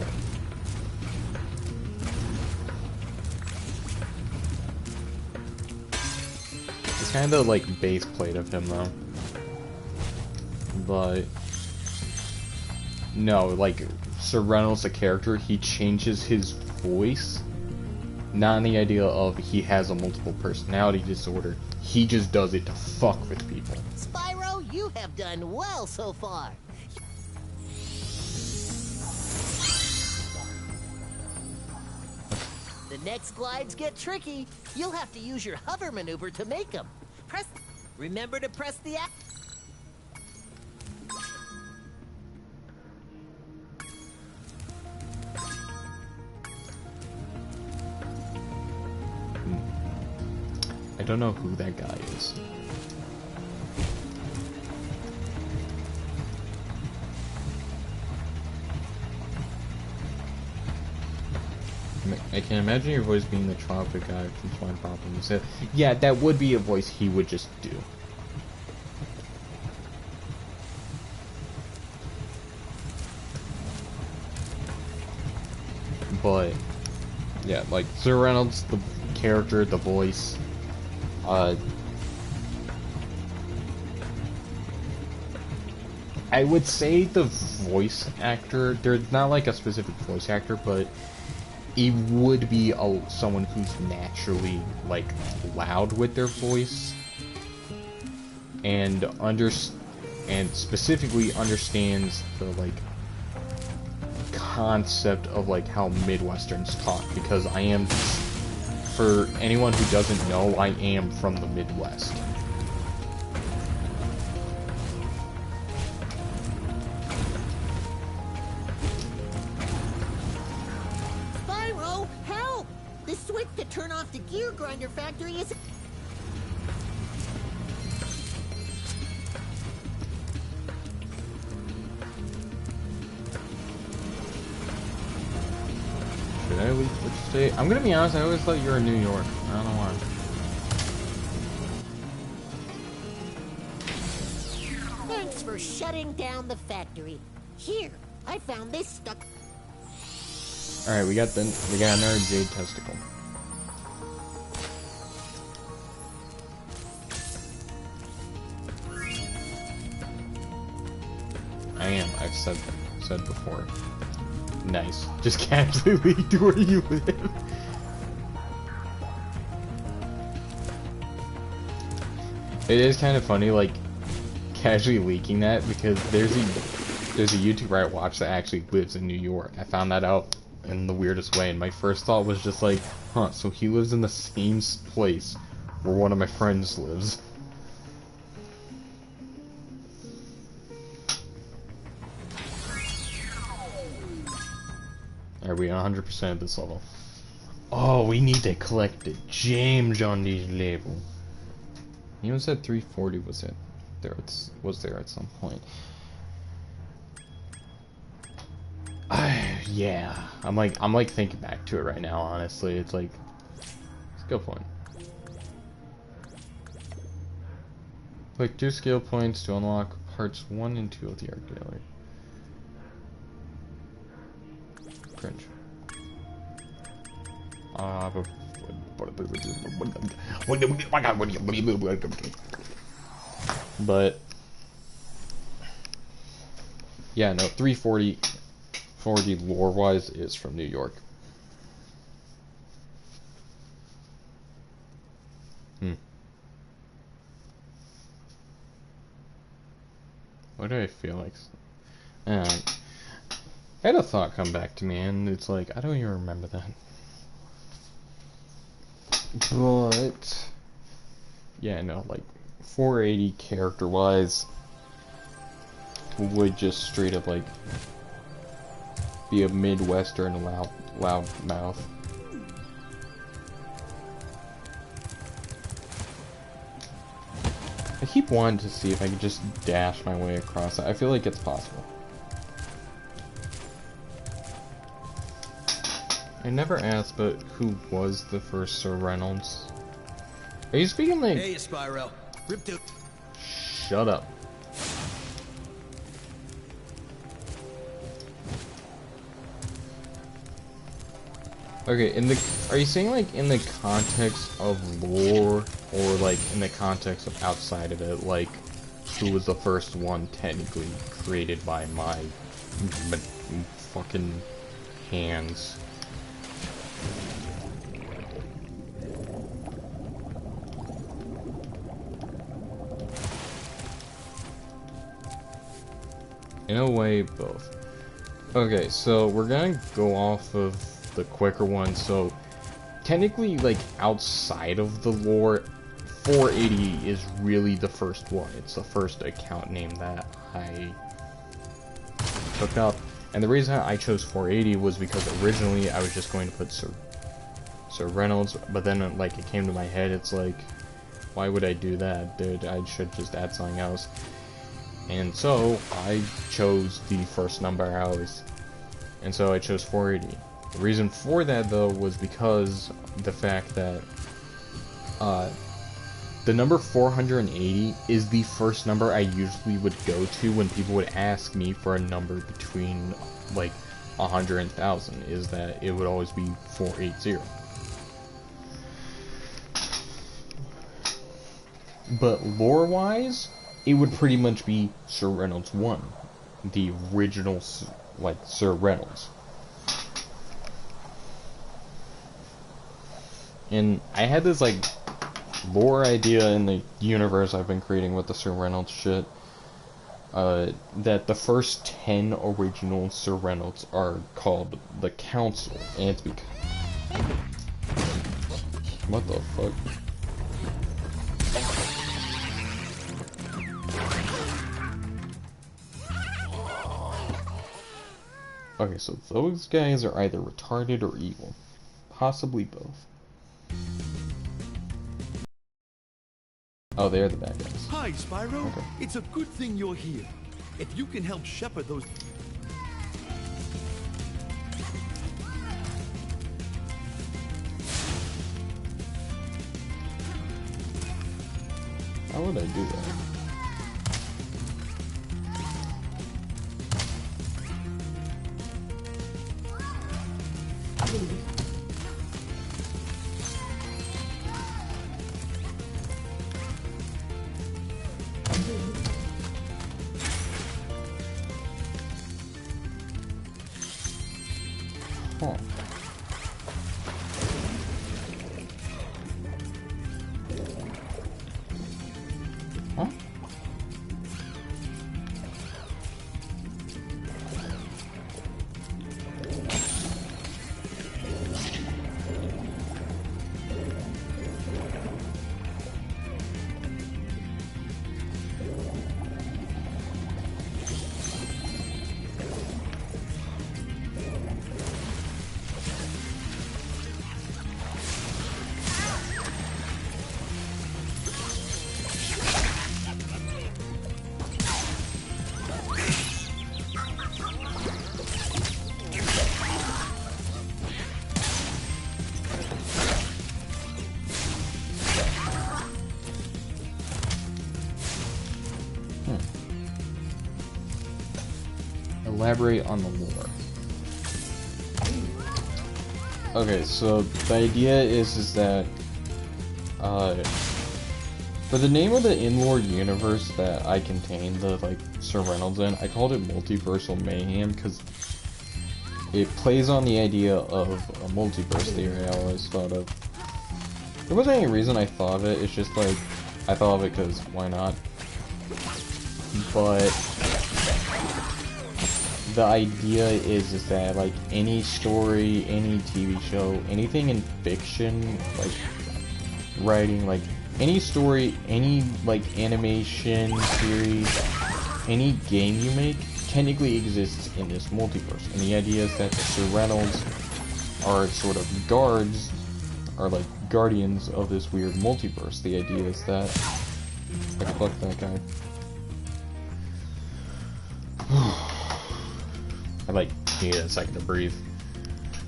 It's kind of like base plate of him though. But no, like Sir Reynolds the character, he changes his voice, not in the idea of he has a multiple personality disorder. He just does it to fuck with people. Spyro, you have done well so far. The next glides get tricky. You'll have to use your hover maneuver to make them. Press Remember to press the app. I don't know who that guy is. I can imagine your voice being the tropic guy from Swine Pop, and you said, yeah, that would be a voice he would just do. But, yeah, like, Sir Reynolds, the character, the voice, I would say the voice actor, there's not like a specific voice actor, but it would be someone who's naturally, like, loud with their voice, and specifically understands the, like, concept of, like, how Midwesterns talk, because I am, for anyone who doesn't know, I am from the Midwest. Spyro, help! The switch to turn off the gear grinder factory is... Should I leave which state? I'm gonna be honest, I always thought you were in New York. I don't know why. Thanks for shutting down the factory. Here, I found this stuck... Alright, we got another jade testicle. I've said before. Nice. Just casually leak to where you live. It is kind of funny, like, casually leaking that, because there's a YouTuber I watch that actually lives in New York. I found that out in the weirdest way, and my first thought was just like, huh, so he lives in the same place where one of my friends lives. Are we 100% at this level? Oh, we need to collect the gems on these levels. You even said 340 was there at some point. Yeah, I'm like thinking back to it right now. Honestly, it's like, skill point. Click 2 skill points to unlock parts 1 and 2 of the art gallery. Cringe. But yeah, no, 340 lore wise is from New York. What do I feel like? I had a thought come back to me, and it's like, I don't even remember that. But yeah, no, like 480 character-wise would just straight up like be a Midwestern loud mouth. I keep wanting to see if I could just dash my way across it. I feel like it's possible. I never asked, but who was the first Sir Reynolds? Are you speaking like... Hey, Spyro. Shut up. Okay, are you saying like in the context of lore, or like in the context of outside of it, like who was the first one technically created by my fucking hands? In a way, both. Okay, so we're gonna go off of the quicker one. So technically, like outside of the lore, 480 is really the first one. It's the first account name that I took up. And the reason I chose 480 was because originally I was just going to put Sir Reynolds, but then like it came to my head, it's like, why would I do that, dude? I should just add something else. And so I chose the first number and so I chose 480. The reason for that though was because the fact that the number 480 is the first number I usually would go to when people would ask me for a number between like 100 and 1,000, is that it would always be 480. But lore-wise, it would pretty much be Sir Reynolds 1, the original, like, Sir Reynolds. And I had this, like, lore idea in the universe I've been creating with the Sir Reynolds shit, that the first 10 original Sir Reynolds are called the Council, and it's because... What the fuck? Okay, so those guys are either retarded or evil. Possibly both. Oh, they're the bad guys. Hi, Spyro. Okay. It's a good thing you're here. If you can help shepherd those... How would I do that? Huh. Huh? Elaborate on the lore. Okay, so the idea is that for the name of the in-lore universe that I contain the like Sir Reynolds in, I called it Multiversal Mayhem because it plays on the idea of a multiverse theory I always thought of. There wasn't any reason I thought of it, it's just like I thought of it because why not? But the idea is that like any story, any TV show, anything in fiction, like writing, like any story, any like animation series, any game you make technically exists in this multiverse. And the idea is that the Sir Reynolds are sort of guards, or like guardians of this weird multiverse. The idea is that I can fuck that guy. I like need a second to breathe.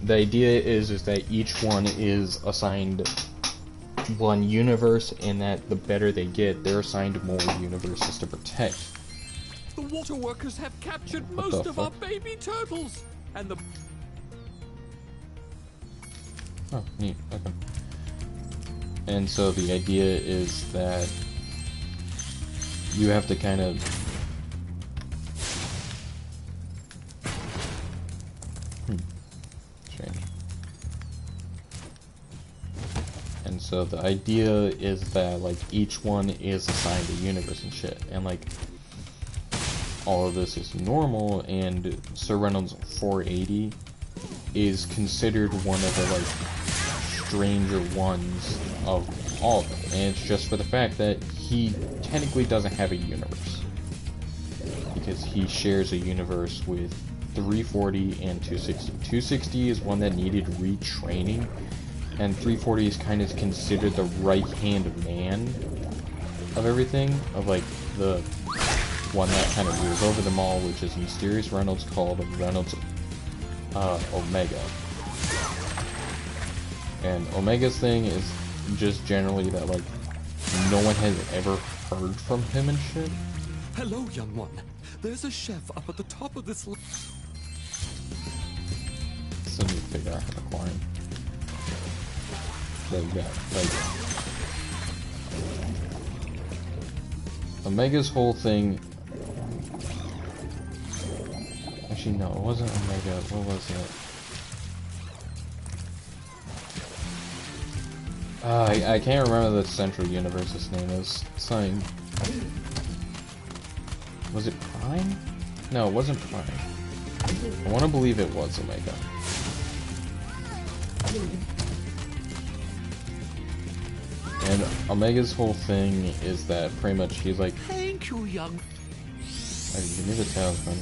The idea is that each one is assigned one universe, and that the better they get, they're assigned more universes to protect. The water workers have captured most of our baby turtles, and the... Oh, neat. Okay. And so the idea is that you have to kind of... Strange. And so the idea is that like each one is assigned a universe and shit, and like all of this is normal, and Sir Reynolds 480 is considered one of the like stranger ones of all of them, and it's just for the fact that he technically doesn't have a universe. Because he shares a universe with 340 and 260. 260 is one that needed retraining, and 340 is kind of considered the right-hand man of everything, of like the one that kind of rules over them all, which is Mysterious Reynolds, called Reynolds Omega. And Omega's thing is just generally that, like, no one has ever heard from him and shit. Hello, young one. There's a chef up at the top of this. So you figure out how to climb. Like that. Like Omega's whole thing. Actually, no, it wasn't Omega. What was it? I can't remember the central universe's name. It was something. Was it Prime? No, it wasn't Prime. I want to believe it was Omega. And Omega's whole thing is that pretty much he's like, Thank you, young. give me the talisman.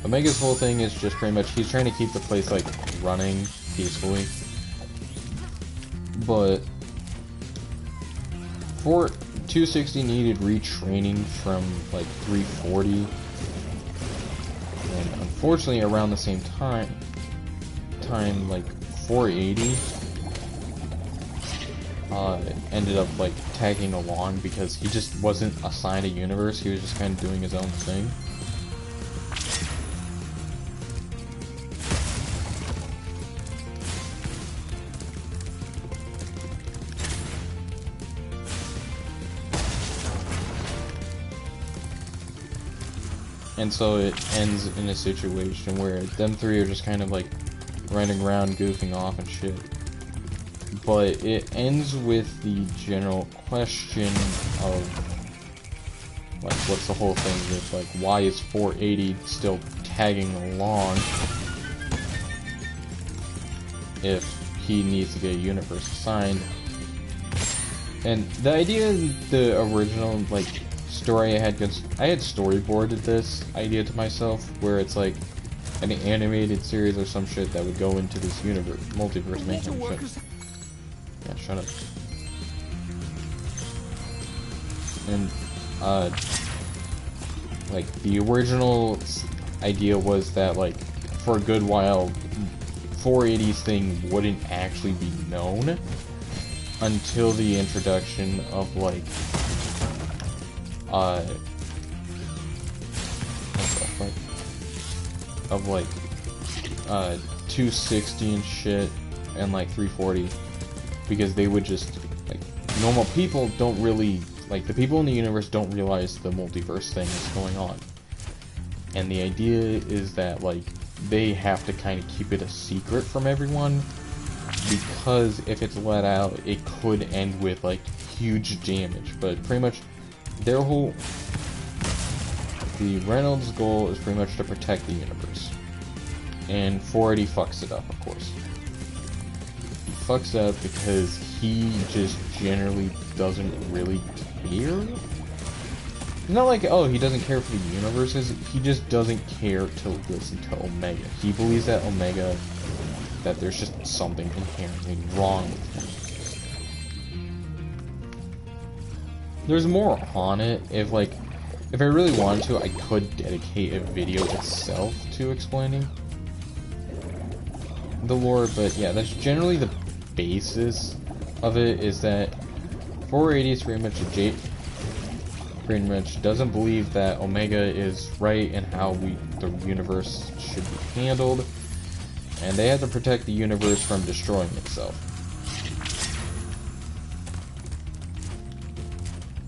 Omega's whole thing is just pretty much he's trying to keep the place like running peacefully. But for 260 needed retraining from like 340, and unfortunately around the same time like 480 ended up like tagging along because he just wasn't assigned a universe. He was just kind of doing his own thing. And so it ends in a situation where them three are just kind of like running around goofing off and shit. But it ends with the general question of like, what's the whole thing with like, why is 480 still tagging along if he needs to get a universe assigned? And the idea, the original like story I had storyboarded this idea to myself, where it's like an animated series or some shit that would go into this universe, multiverse mayhem shit. Yeah, shut up. And like the original idea was that like for a good while 480's thing wouldn't actually be known until the introduction of like what the fuck? Of like 260 and shit and like 340, because they would just like, normal people don't really like, the people in the universe don't realize the multiverse thing is going on, and the idea is that like they have to kind of keep it a secret from everyone, because if it's let out it could end with like huge damage. But pretty much their whole, the Reynolds' goal is pretty much to protect the universe, and 480 fucks it up, of course. He fucks up because he just generally doesn't really care. It's not like, oh, he doesn't care for the universes, he just doesn't care to listen to Omega. He believes that Omega, that there's just something inherently wrong with him. There's more on it. If I really wanted to, I could dedicate a video itself to explaining the lore, but yeah, that's generally the basis of it, is that 480 is pretty much doesn't believe that Omega is right in how the universe should be handled, and they have to protect the universe from destroying itself.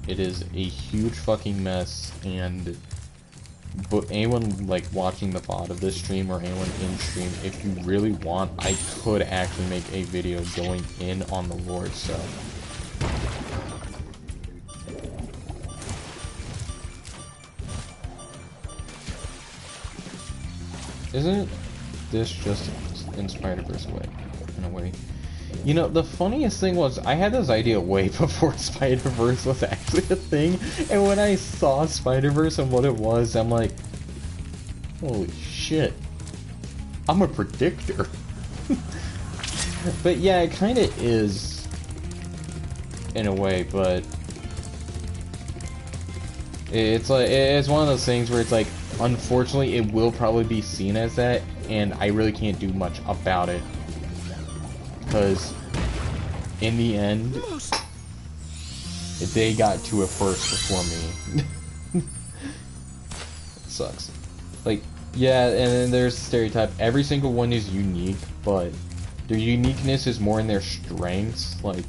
It is a huge fucking mess, and anyone like watching the VOD of this stream, or anyone in stream, if you really want, I could actually make a video going in on the lore itself. Isn't this just in Spider-Verse way, in a way? You know, the funniest thing was, I had this idea way before Spider-Verse was actually a thing, and when I saw Spider-Verse and what it was, I'm like, holy shit, I'm a predictor. But yeah, it kind of is, in a way, but it's like, it's one of those things where it's like, unfortunately, it will probably be seen as that, and I really can't do much about it. Because, in the end, they got to it first before me. It sucks. Like, yeah, and then there's the stereotype. Every single one is unique, but their uniqueness is more in their strengths. Like,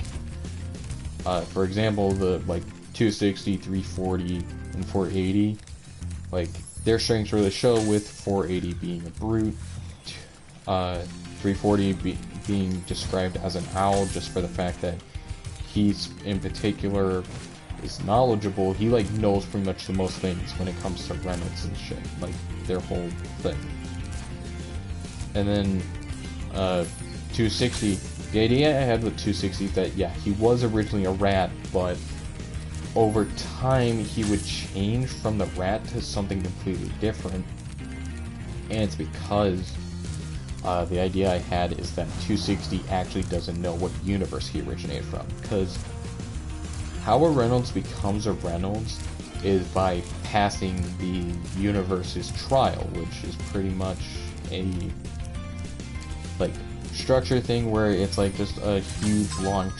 for example, the, like, 260, 340, and 480. Like, their strengths really show with 480 being a brute. 340 being described as an owl just for the fact that he's in particular is knowledgeable. He like knows pretty much the most things when it comes to remnants and shit, like their whole thing. And then 260, the idea I had with 260 is that yeah, he was originally a rat, but over time he would change from the rat to something completely different, and it's because the idea I had is that 260 actually doesn't know what universe he originated from, because how a Reynolds becomes a Reynolds is by passing the universe's trial, which is pretty much a like structure thing where it's like just a huge long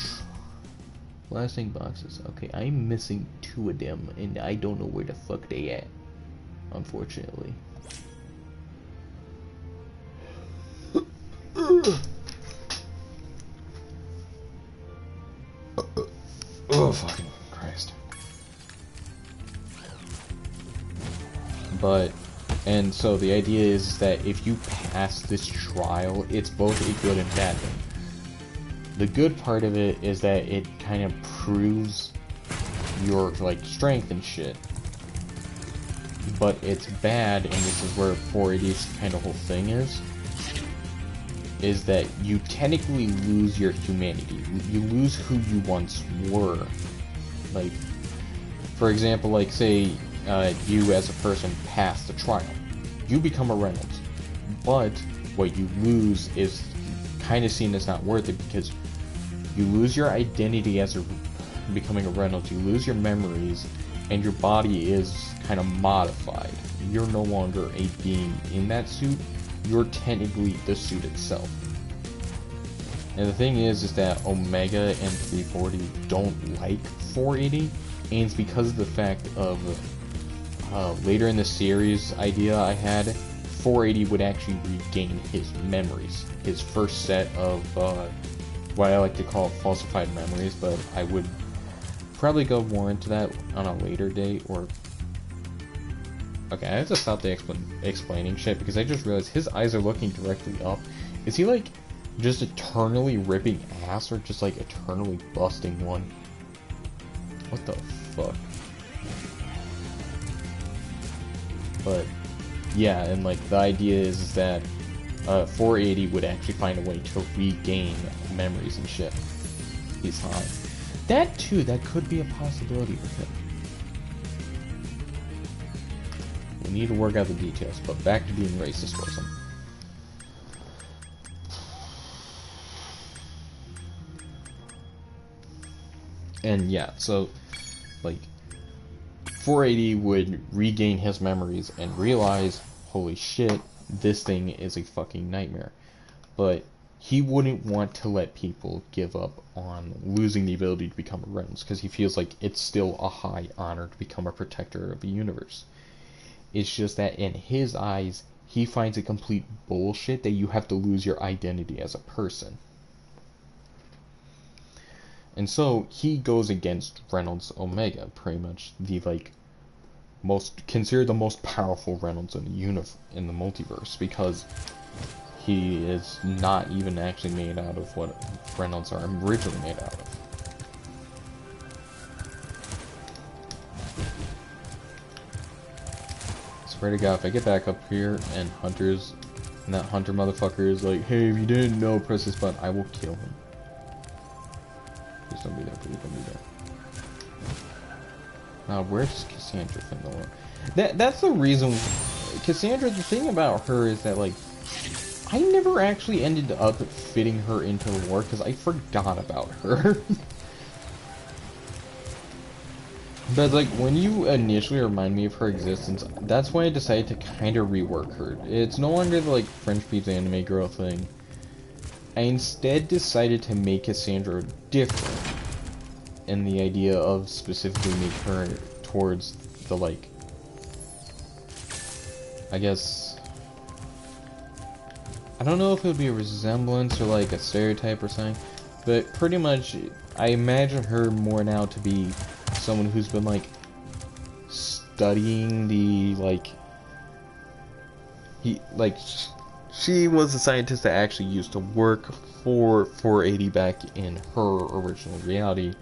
blasting boxes. Okay, I'm missing 2 of them and I don't know where the fuck they at, unfortunately. Oh, fucking Christ. But, and so the idea is that if you pass this trial, it's both a good and bad thing. The good part of it is that it kind of proves your, like, strength and shit. But it's bad, and this is where 480's kind of whole thing is that you technically lose your humanity. You lose who you once were. Like, for example, like, say, you as a person pass the trial. You become a Reynolds. But what you lose is kind of seen as not worth it, because you lose your identity as becoming a Reynolds, you lose your memories, and your body is kind of modified. You're no longer a being in that suit, you're technically the suit itself. And the thing is that Omega and 340 don't like 480, and it's because of the fact of later in the series idea I had, 480 would actually regain his memories, his first set of what I like to call falsified memories, but I would probably go more into that on a later date. Or okay, I have to stop the explaining shit, because I just realized his eyes are looking directly up. Is he like just eternally ripping ass, or just like eternally busting one? What the fuck? But yeah, and like the idea is that 480 would actually find a way to regain memories and shit. He's high. That too, that could be a possibility with him. We need to work out the details, but back to being racist towards him. And yeah, so like 480 would regain his memories and realize, holy shit, this thing is a fucking nightmare. But he wouldn't want to let people give up on losing the ability to become a Reynolds, because he feels like it's still a high honor to become a protector of the universe. It's just that in his eyes, he finds it complete bullshit that you have to lose your identity as a person. And so he goes against Reynolds Omega, pretty much the like considered the most powerful Reynolds in the multiverse, because he is not even actually made out of what Reynolds are originally made out of. Swear to God, if I get back up here and that Hunter motherfucker is like, hey, if you didn't know, press this button, I will kill him. don't be there, please don't be there. Where's Cassandra from the lore? That's the reason. Cassandra, the thing about her is that, like, I never actually ended up fitting her into the lore because I forgot about her. But, like, when you initially remind me of her existence, that's when I decided to kind of rework her. It's no longer the, like, French Pizza anime girl thing. I instead decided to make Cassandra different in the idea of specifically make her towards the, like, I guess, I don't know if it would be a resemblance or like a stereotype or something, but pretty much I imagine her more now to be someone who's been like studying the she was a scientist that actually used to work for 480 back in her original reality,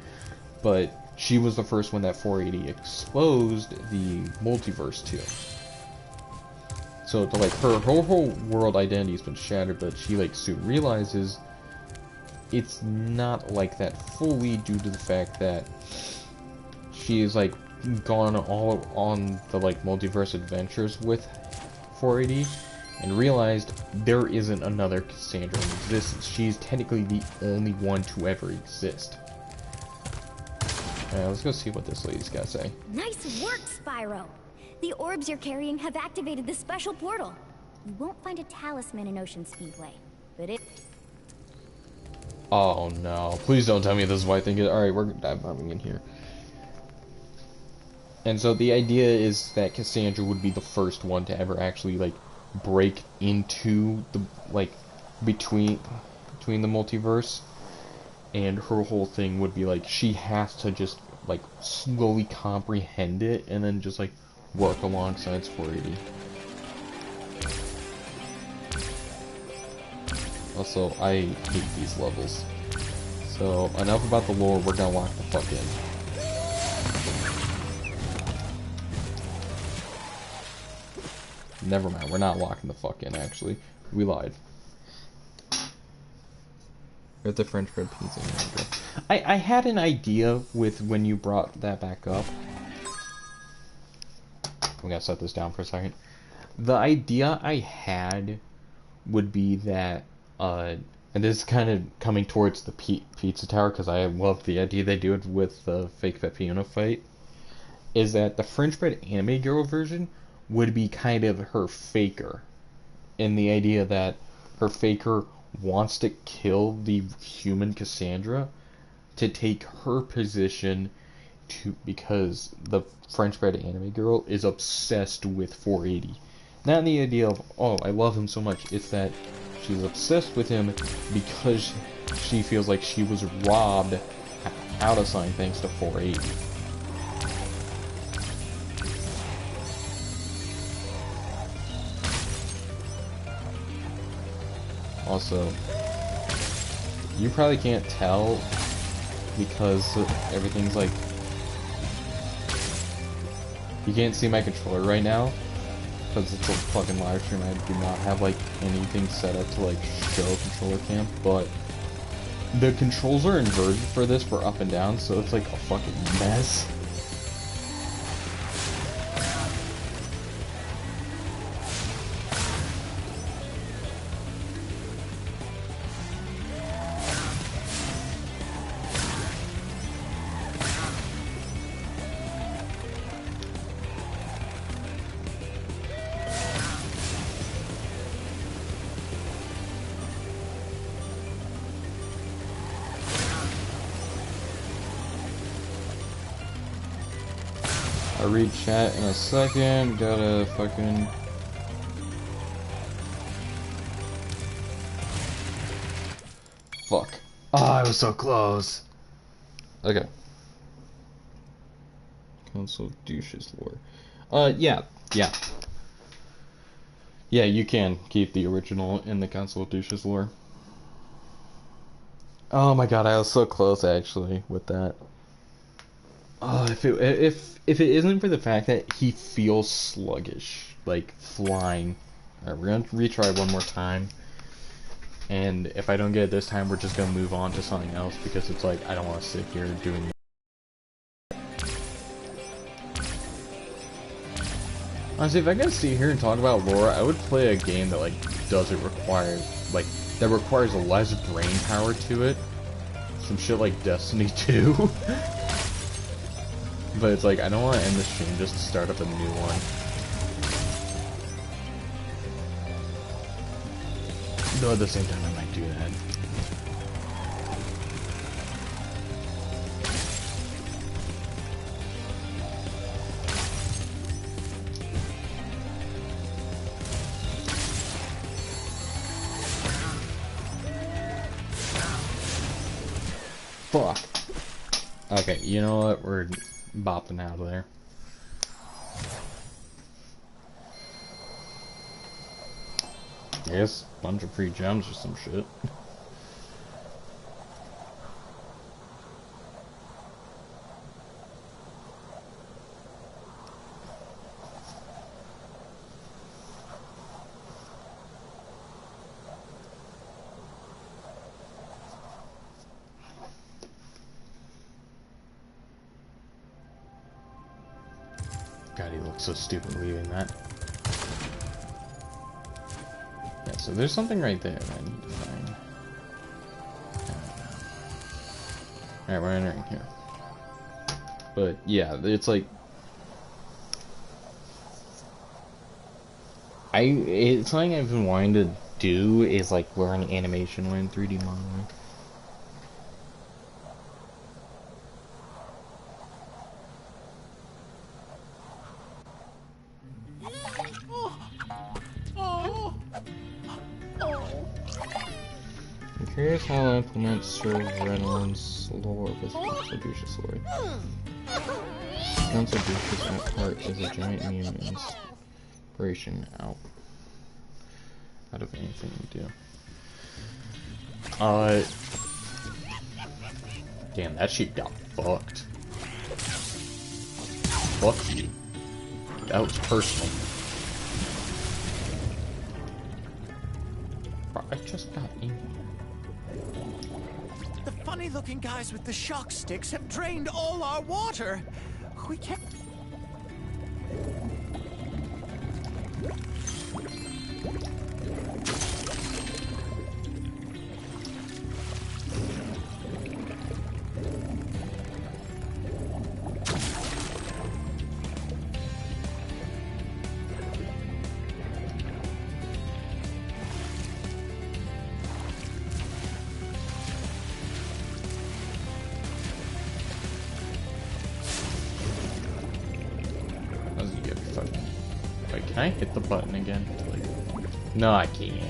but she was the first one that 480 exposed the multiverse to. So, like, her whole world identity has been shattered, but she, like, soon realizes it's not like that fully due to the fact that she is, like, gone all on the, like, multiverse adventures with 480 and realized there isn't another Cassandra in existence. She's technically the only one to ever exist. Alright, let's go see what this lady's got to say. Nice work, Spyro! The orbs you're carrying have activated the special portal. You won't find a talisman in Ocean Speedway, but it... Oh no, please don't tell me this is why I think it. Alright, we're dive bombing in here. And so the idea is that Cassandra would be the first one to ever actually, like, break into the, like, between the multiverse. And her whole thing would be, like, she has to just, like, slowly comprehend it and then just, like, work alongside 480. Also, I hate these levels. So, enough about the lore, we're gonna lock the fuck in. Never mind, we're not locking the fuck in, actually. We lied. With the French bread pizza. I had an idea with when you brought that back up. I'm gonna set this down for a second. The idea I had would be that, and this is kind of coming towards the pizza tower because I love the idea they do it with the fake Pepiano fight, is that the French bread anime girl version would be kind of her faker, in the idea that her faker wants to kill the human Cassandra to take her position because the French bread anime girl is obsessed with 480. Not in the idea of, oh, I love him so much, it's that she's obsessed with him because she feels like she was robbed out of something thanks to 480. Also, you probably can't tell because everything's like, you can't see my controller right now because it's a fucking live stream. I do not have like anything set up to like show controller cam, but the controls are inverted for this for up and down, so it's like a fucking mess. I'll read chat in a second. Gotta fucking... Fuck. Ah, I was so close. Okay. Console douches lore. Yeah. Yeah, you can keep the original in the Console douches lore. Oh my god, I was so close actually with that. Oh, if it isn't for the fact that he feels sluggish, like flying. Alright, we're gonna retry one more time. And if I don't get it this time, we're just gonna move on to something else because it's like I don't want to sit here doing. Honestly, if I could sit here and talk about lore, I would play a game that like doesn't require that requires less brain power to it. Some shit like Destiny 2. But it's like I don't want to end the stream just to start up a new one. Though at the same time I might do that. Fuck. Okay, you know what? We're bopping out of there. I guess a bunch of free gems or some shit. God, he looks so stupid leaving that. Yeah, so there's something right there that I need to find. Alright, we're entering here. But yeah, it's like it's something I've been wanting to do is like learn animation when 3D modeling. I'm curious how to implement Sir Reynolds' lore with Council Douche's story. Council Douche's at heart is a giant meme inspiration out of anything we do. Damn, that sheep got fucked. Fuck you. That was personal. Bro, I just got in. The funny-looking guys with the shock sticks have drained all our water. We can't... Can I hit the button again? Like, no, I can't.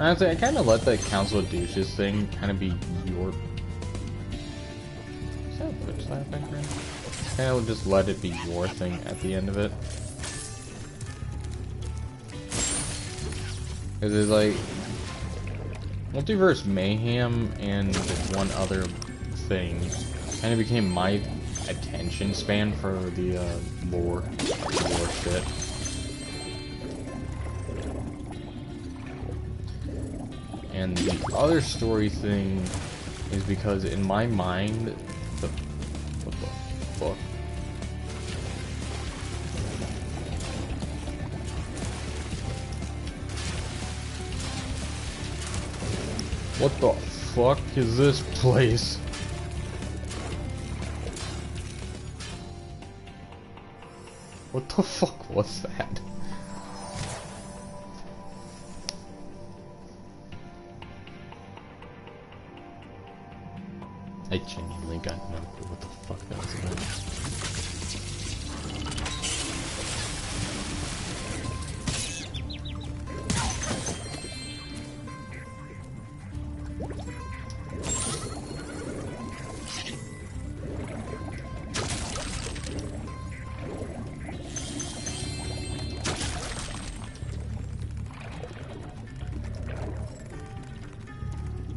Honestly, I kind of let that Council of Douches thing kind of be your... Is that a Twitch slap background? Kind of just let it be your thing at the end of it. Because it's like... Multiverse Mayhem and one other thing kind of became my attention span for the lore shit. And the other story thing is because in my mind, what the fuck? What the fuck is this place? What the fuck was that? I genuinely got no clue what the fuck that was about.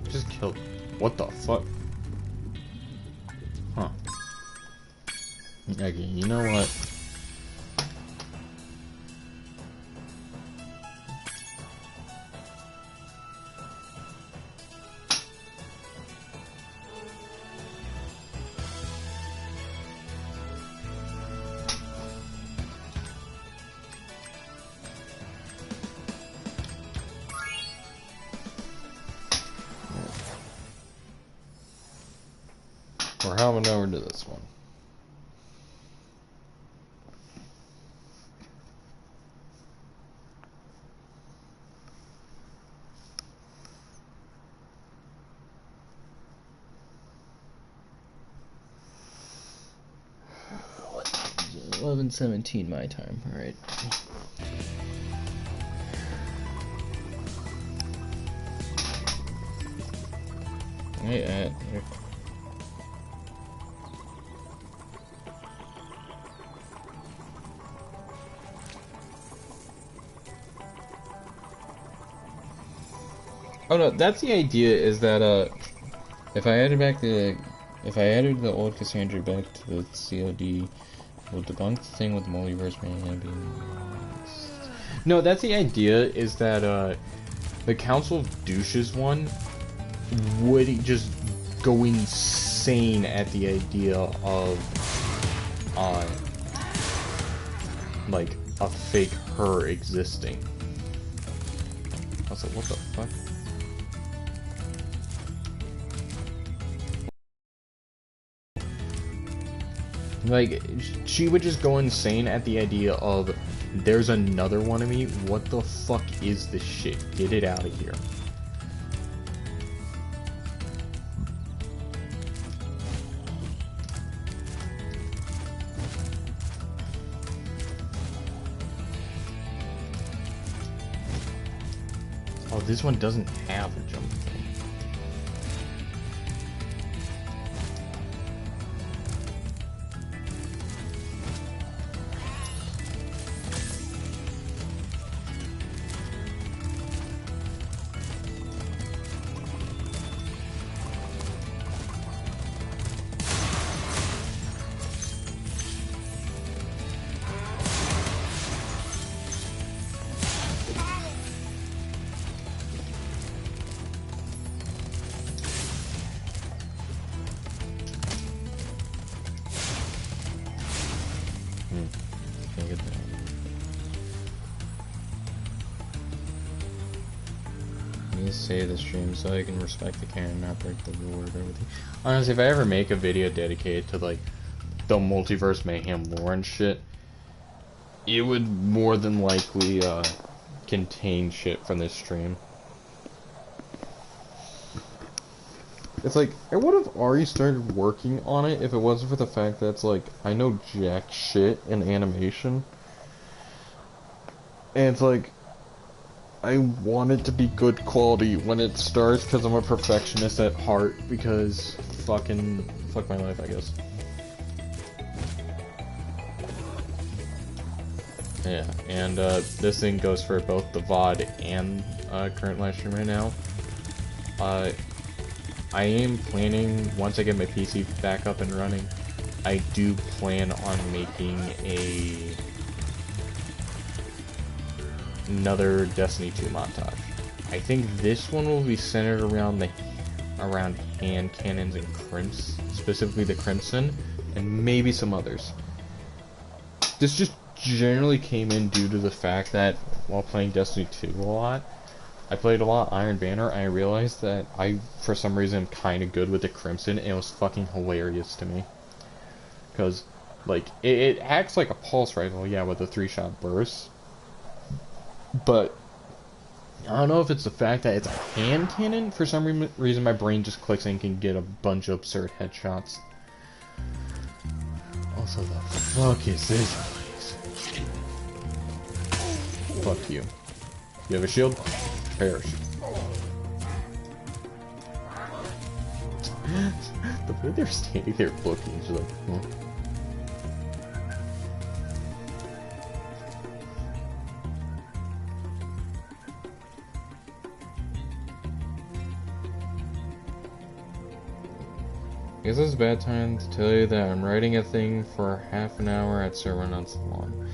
Just killed. What the fuck? Huh. Okay, you know what? We're hopping over to this one. What time is it? 11:17 my time. All right. Hey, oh no, that's the idea. Is that if I added the old Cassandra back to the COD, will debunk the thing with multiverse mayhem being. No, that's the idea. Is that the Council of Douches one would just go insane at the idea of like a fake her existing. I was like, what the fuck? Like, she would just go insane at the idea of, there's another one of me, what the fuck is this shit? Get it out of here. Oh, this one doesn't have a jump thing. Save the stream so I can respect the camera and not break the rule of everything. Honestly, if I ever make a video dedicated to like the multiverse mayhem lore and shit, it would more than likely contain shit from this stream. It's like, I would have already started working on it if it wasn't for the fact that it's like, I know jack shit in animation. And it's like, I want it to be good quality when it starts because I'm a perfectionist at heart, because fuck my life, I guess. Yeah, and this thing goes for both the VOD and current live stream right now. I am planning, once I get my PC back up and running, I do plan on making another Destiny 2 montage. I think this one will be centered around hand cannons and crimps, specifically the Crimson, and maybe some others. This just generally came in due to the fact that while playing Destiny 2 a lot, I played a lot Iron Banner, and I realized that I, for some reason, am kind of good with the Crimson, and it was fucking hilarious to me. Because, like, it acts like a pulse rifle, yeah, with a 3-shot burst. But I don't know if it's the fact that it's a hand cannon. For some reason, my brain just clicks and can get a bunch of absurd headshots. Also, the fuck is this place? Fuck you. You have a shield? Perish. The way they're standing there looking is like, huh? I guess it's a bad time to tell you that I'm writing a thing for half an hour at server not so long.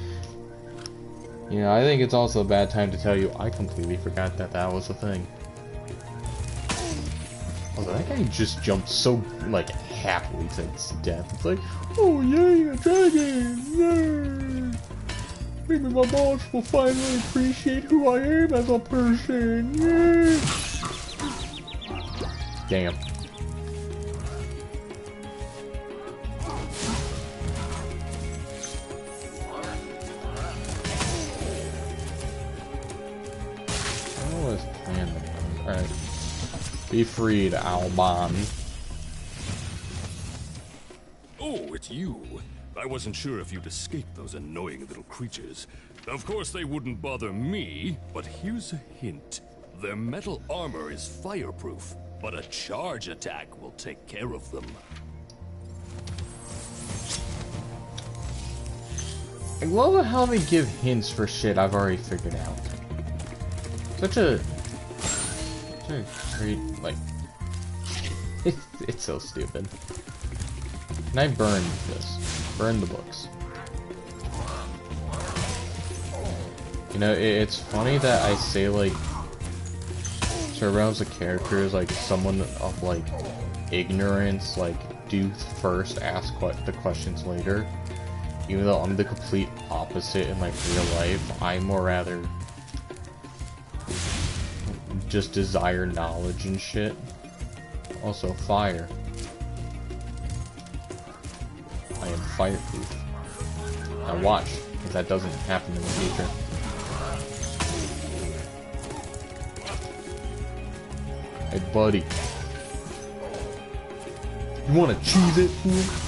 You know, I think it's also a bad time to tell you I completely forgot that that was a thing. Also, that guy just jumped so, like, happily to his death. It's like, oh yay, a dragon! Yay! Maybe my boss will finally appreciate who I am as a person! Yay! Damn. Let's plan them. Alright. Be freed, Alban. Oh, it's you. I wasn't sure if you'd escaped those annoying little creatures. Of course they wouldn't bother me, but here's a hint. Their metal armor is fireproof, but a charge attack will take care of them. I love how they give hints for shit I've already figured out. Such a great, like, it's so stupid. Can I burn this? Burn the books. You know, it's funny that I say, like, Sir Realm's a character is, like, someone of, like, ignorance, like, do first, ask the questions later. Even though I'm the complete opposite in, like, real life, I more rather just desire knowledge and shit. Also, fire. I am fireproof. Now watch, if that doesn't happen in the future. Hey buddy. You wanna cheese it, fool?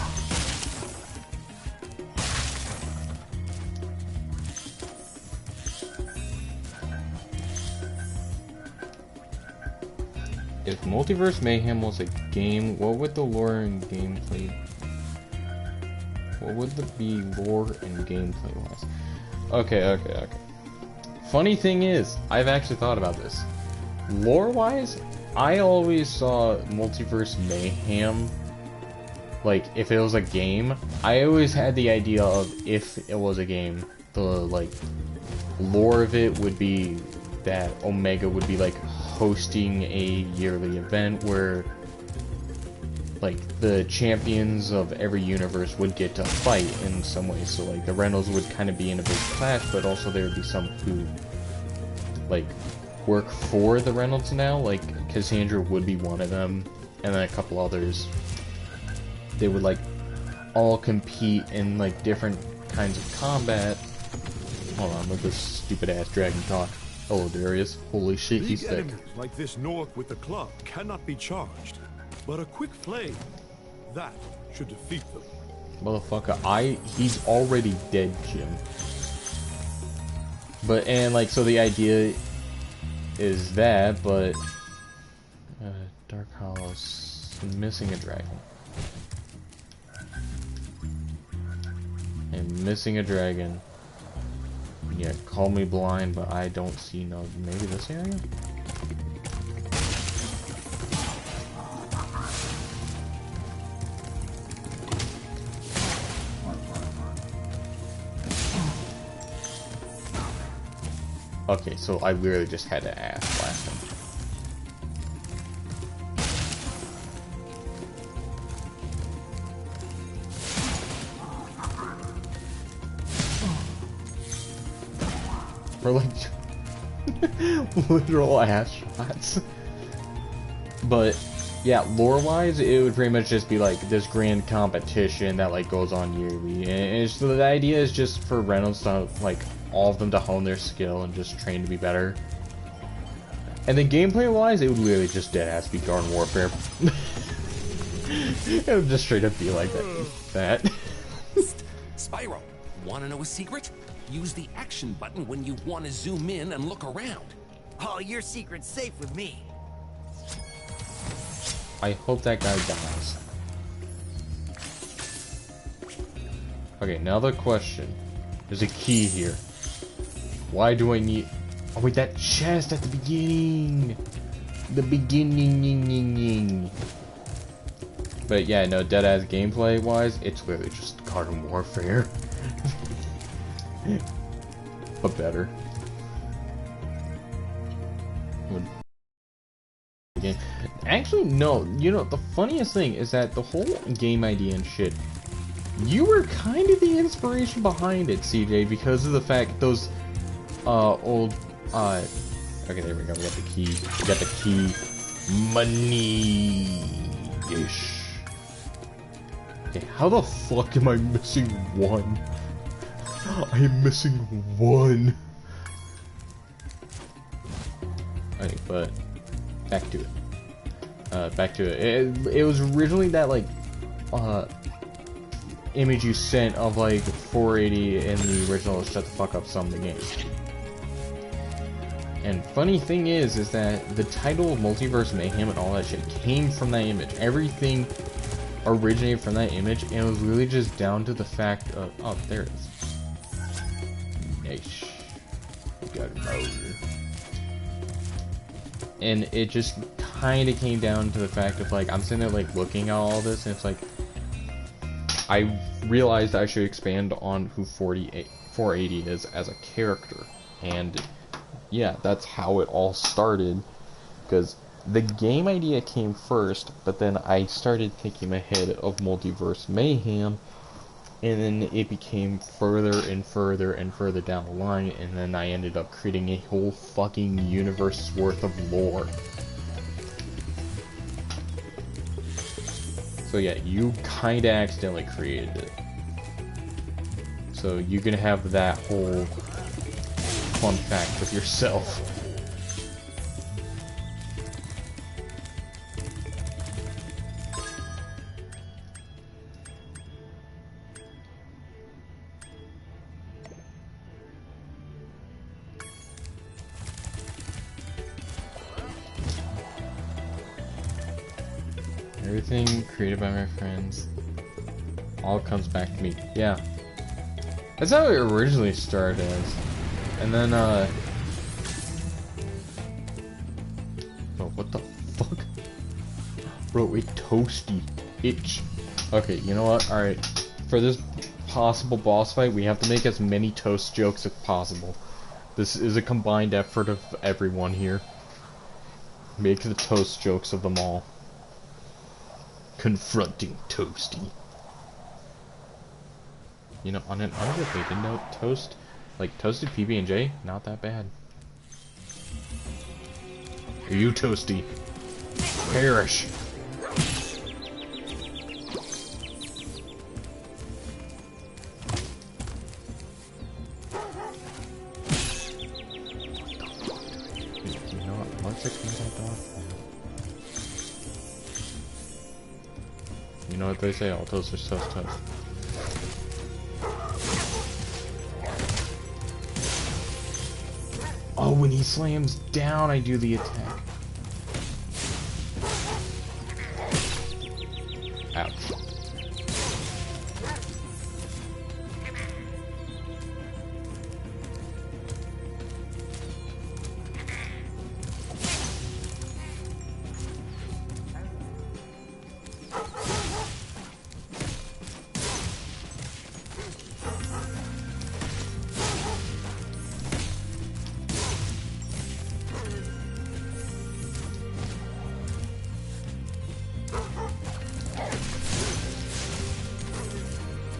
If Multiverse Mayhem was a game, what would the lore and gameplay... What would be lore and gameplay wise? Okay. Funny thing is, I've actually thought about this. Lore wise, I always saw Multiverse Mayhem, like, if it was a game, I always had the idea of, if it was a game, the, like, lore of it would be that Omega would be, like, hosting a yearly event where, like, the champions of every universe would get to fight in some way. So, like, the Reynolds would kind of be in a big clash, but also there would be some who, like, work for the Reynolds now. Like, Cassandra would be one of them, and then a couple others. They would, like, all compete in, like, different kinds of combat. Hold on, let this stupid-ass dragon talk. Hello, Darius. Holy shit, he's thick. Like this Nork with the club cannot be charged. But a quick flame, that should defeat them. Motherfucker, he's already dead, Jim. But, and, like, so the idea is that, but... Dark Hollows, missing a dragon. And missing a dragon. Yeah, call me blind, but I don't see no... Maybe this area? Okay, so I literally just had to ask last time. For like literal ass shots. But yeah, lore-wise, it would pretty much just be like this grand competition that like goes on yearly, and so the idea is just for Reynolds to like all of them to hone their skill and just train to be better. And then gameplay-wise, it would really just dead-ass be Garden Warfare. It would just straight up be like that. Spyro, wanna know a secret? Use the action button when you want to zoom in and look around. Oh, your secret's safe with me. I hope that guy dies. Okay, now the question. There's a key here. Why do I need... Oh wait, that chest at the beginning! The beginning. But yeah, no, deadass gameplay wise, it's really just Garden Warfare. But better. Actually, no. You know, the funniest thing is that the whole game idea and shit, you were kind of the inspiration behind it, CJ, because of the fact those old okay, there we go. We got the key. We got the key. Money-ish. Okay, how the fuck am I missing one? I am missing one. Okay, but back to it. It was originally that like image you sent of like 480 in the original Shut the Fuck Up Some of the game. And funny thing is that the title of Multiverse Mayhem and all that shit came from that image. Everything originated from that image, and it was really just down to the fact of, oh, there it is. Nice. Got it over. And it just kind of came down to the fact of like, I'm sitting there like looking at all this, and it's like, I realized I should expand on who 480 is as a character. And yeah, that's how it all started, because the game idea came first, but then I started thinking ahead of Multiverse Mayhem, and then it became further and further and further down the line, and then I ended up creating a whole fucking universe's worth of lore. So yeah, you kinda accidentally created it. So you can have that whole fun fact with yourself. Everything created by my friends all comes back to me. Yeah. That's how it originally started as. And then, bro, what the fuck? Bro, it toasty. Itch. Okay, you know what? Alright. For this possible boss fight, we have to make as many toast jokes as possible. This is a combined effort of everyone here. Make the toast jokes of them all. Confronting Toasty. You know, on an unrelated note, toast, like toasted PB&J, not that bad. Are you Toasty? Perish. You know what? Let's expand that dog. You know what they say, all toast is toast toast. Oh, when he slams down, I do the attack. Ouch.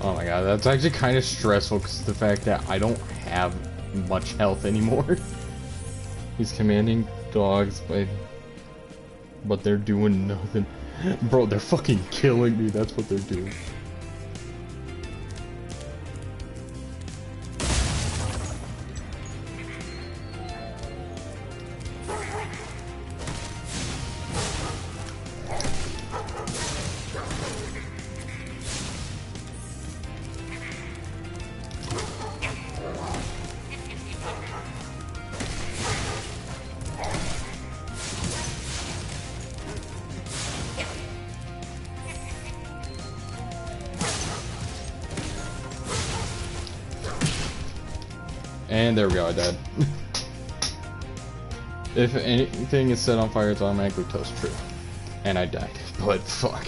Oh my god, that's actually kind of stressful because of the fact that I don't have much health anymore. He's commanding dogs, but they're doing nothing. Bro, they're fucking killing me, that's what they're doing. And there we go, I died. If anything is set on fire, it's automatically toast, true. And I died, but fuck.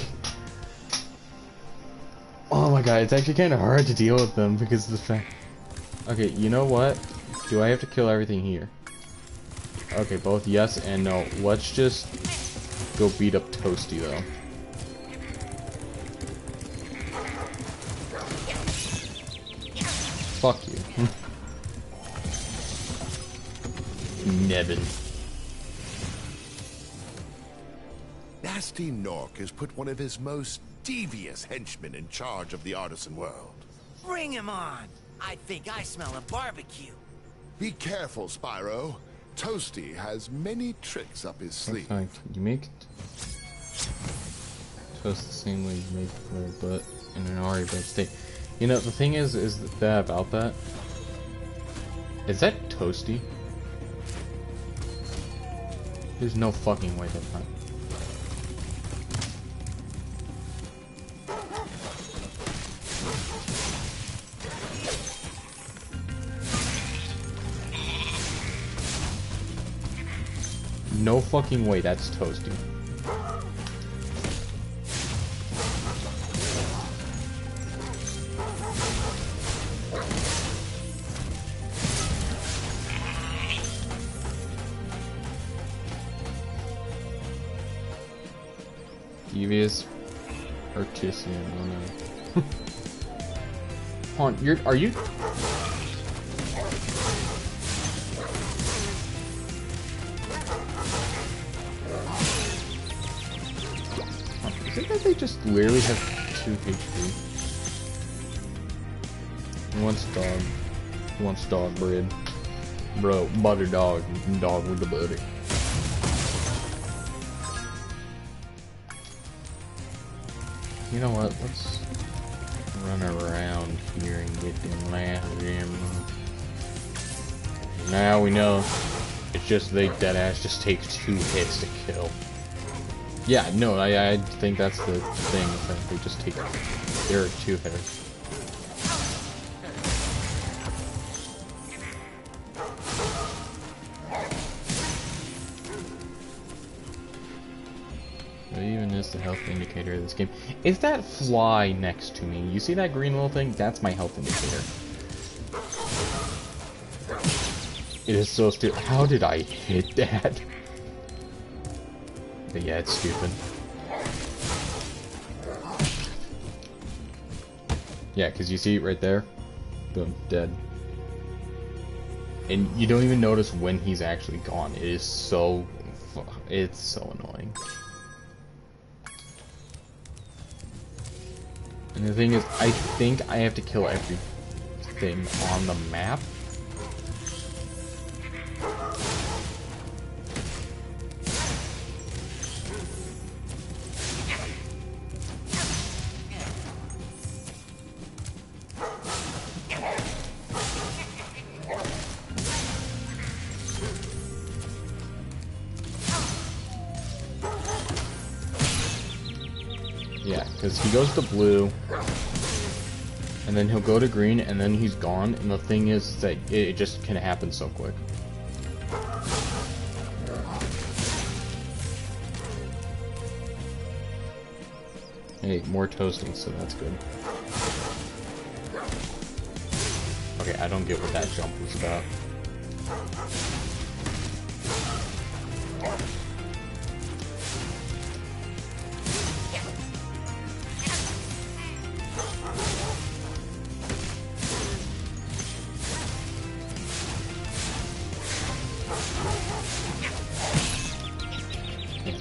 Oh my god, it's actually kind of hard to deal with them because of the fact... Okay, you know what? Do I have to kill everything here? Okay, both yes and no. Let's just go beat up Toasty, though. Fuck you. Nevin. Nasty Nork has put one of his most devious henchmen in charge of the artisan world. Bring him on! I think I smell a barbecue. Be careful, Spyro. Toasty has many tricks up his In sleeve. fact, you make toast the same way you make it, but in an already baked state. You know, the thing is that about that. Is that toasty? There's no fucking way that's not. No fucking way that's toasty. Devious Artisan, oh no. Hold on, are you? Is it that they just literally have 2 HP? He wants dog. He wants dog bread. Bro, butter dog. Dog with the butter. You know what? Let's run around here and get them last ammo. Now we know it's just they deadass just take 2 hits to kill. Yeah, no, I think that's the thing, is that they just take their 2 hits. It even is the health indicator of this game. Is that fly next to me? You see that green little thing? That's my health indicator. It is so stupid. How did I hit that? But yeah, it's stupid. Yeah, because you see it right there? Boom, dead. And you don't even notice when he's actually gone. It is so... it's so annoying. And the thing is, I think I have to kill everything on the map. Yeah, because he goes to blue, and then he'll go to green, and then he's gone, and the thing is that it just can happen so quick. Hey, more toasting, so that's good. Okay, I don't get what that jump was about.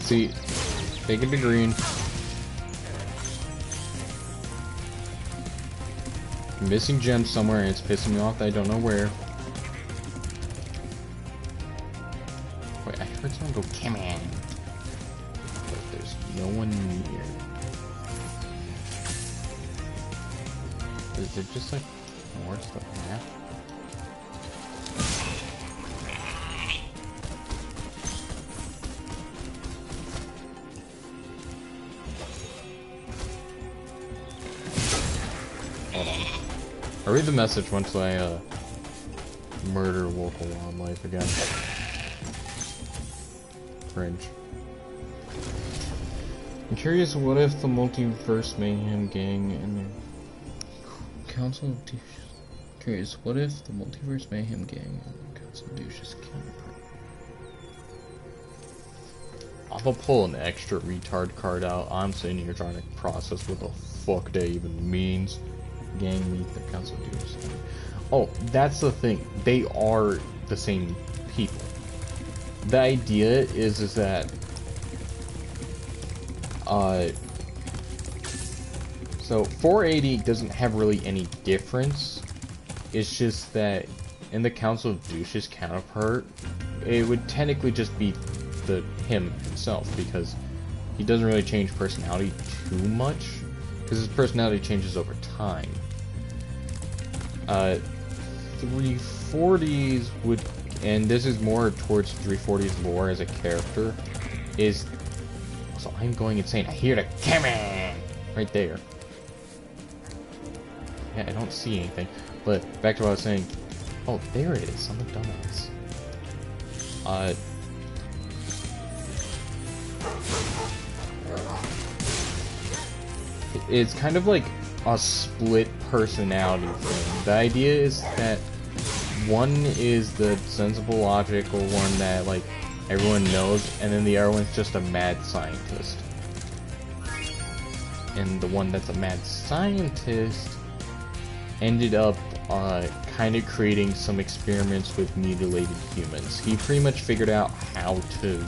See, take it to green. I'm missing gems somewhere and it's pissing me off that I don't know where. Wait, I heard someone go, come on. But there's no one near. Is there just like more stuff in that? I'll read the message once I murder local wildlife again. Cringe. I'm curious, what if the Multiverse Mayhem gang and the Council of Douches... Curious, what if the Multiverse Mayhem gang and the Council of Douches counterpart? I'll pull an extra retard card out. I'm sitting here trying to process what the fuck that even means. Gang meet the Council of Douches. Oh, that's the thing. They are the same people. The idea is that so 480 doesn't have really any difference. It's just that in the Council of Douches counterpart, it would technically just be him himself, because he doesn't really change personality too much, because his personality changes over time. 340s would, and this is more towards 340's lore as a character, is, so I'm going insane, I hear the camera right there. Yeah, I don't see anything, but back to what I was saying. Oh, there it is, I'm a dumbass. It's kind of like a split personality thing. The idea is that one is the sensible, logical one that, like, everyone knows, and then the other one's just a mad scientist. And the one that's a mad scientist ended up kind of creating some experiments with mutilated humans. He pretty much figured out how to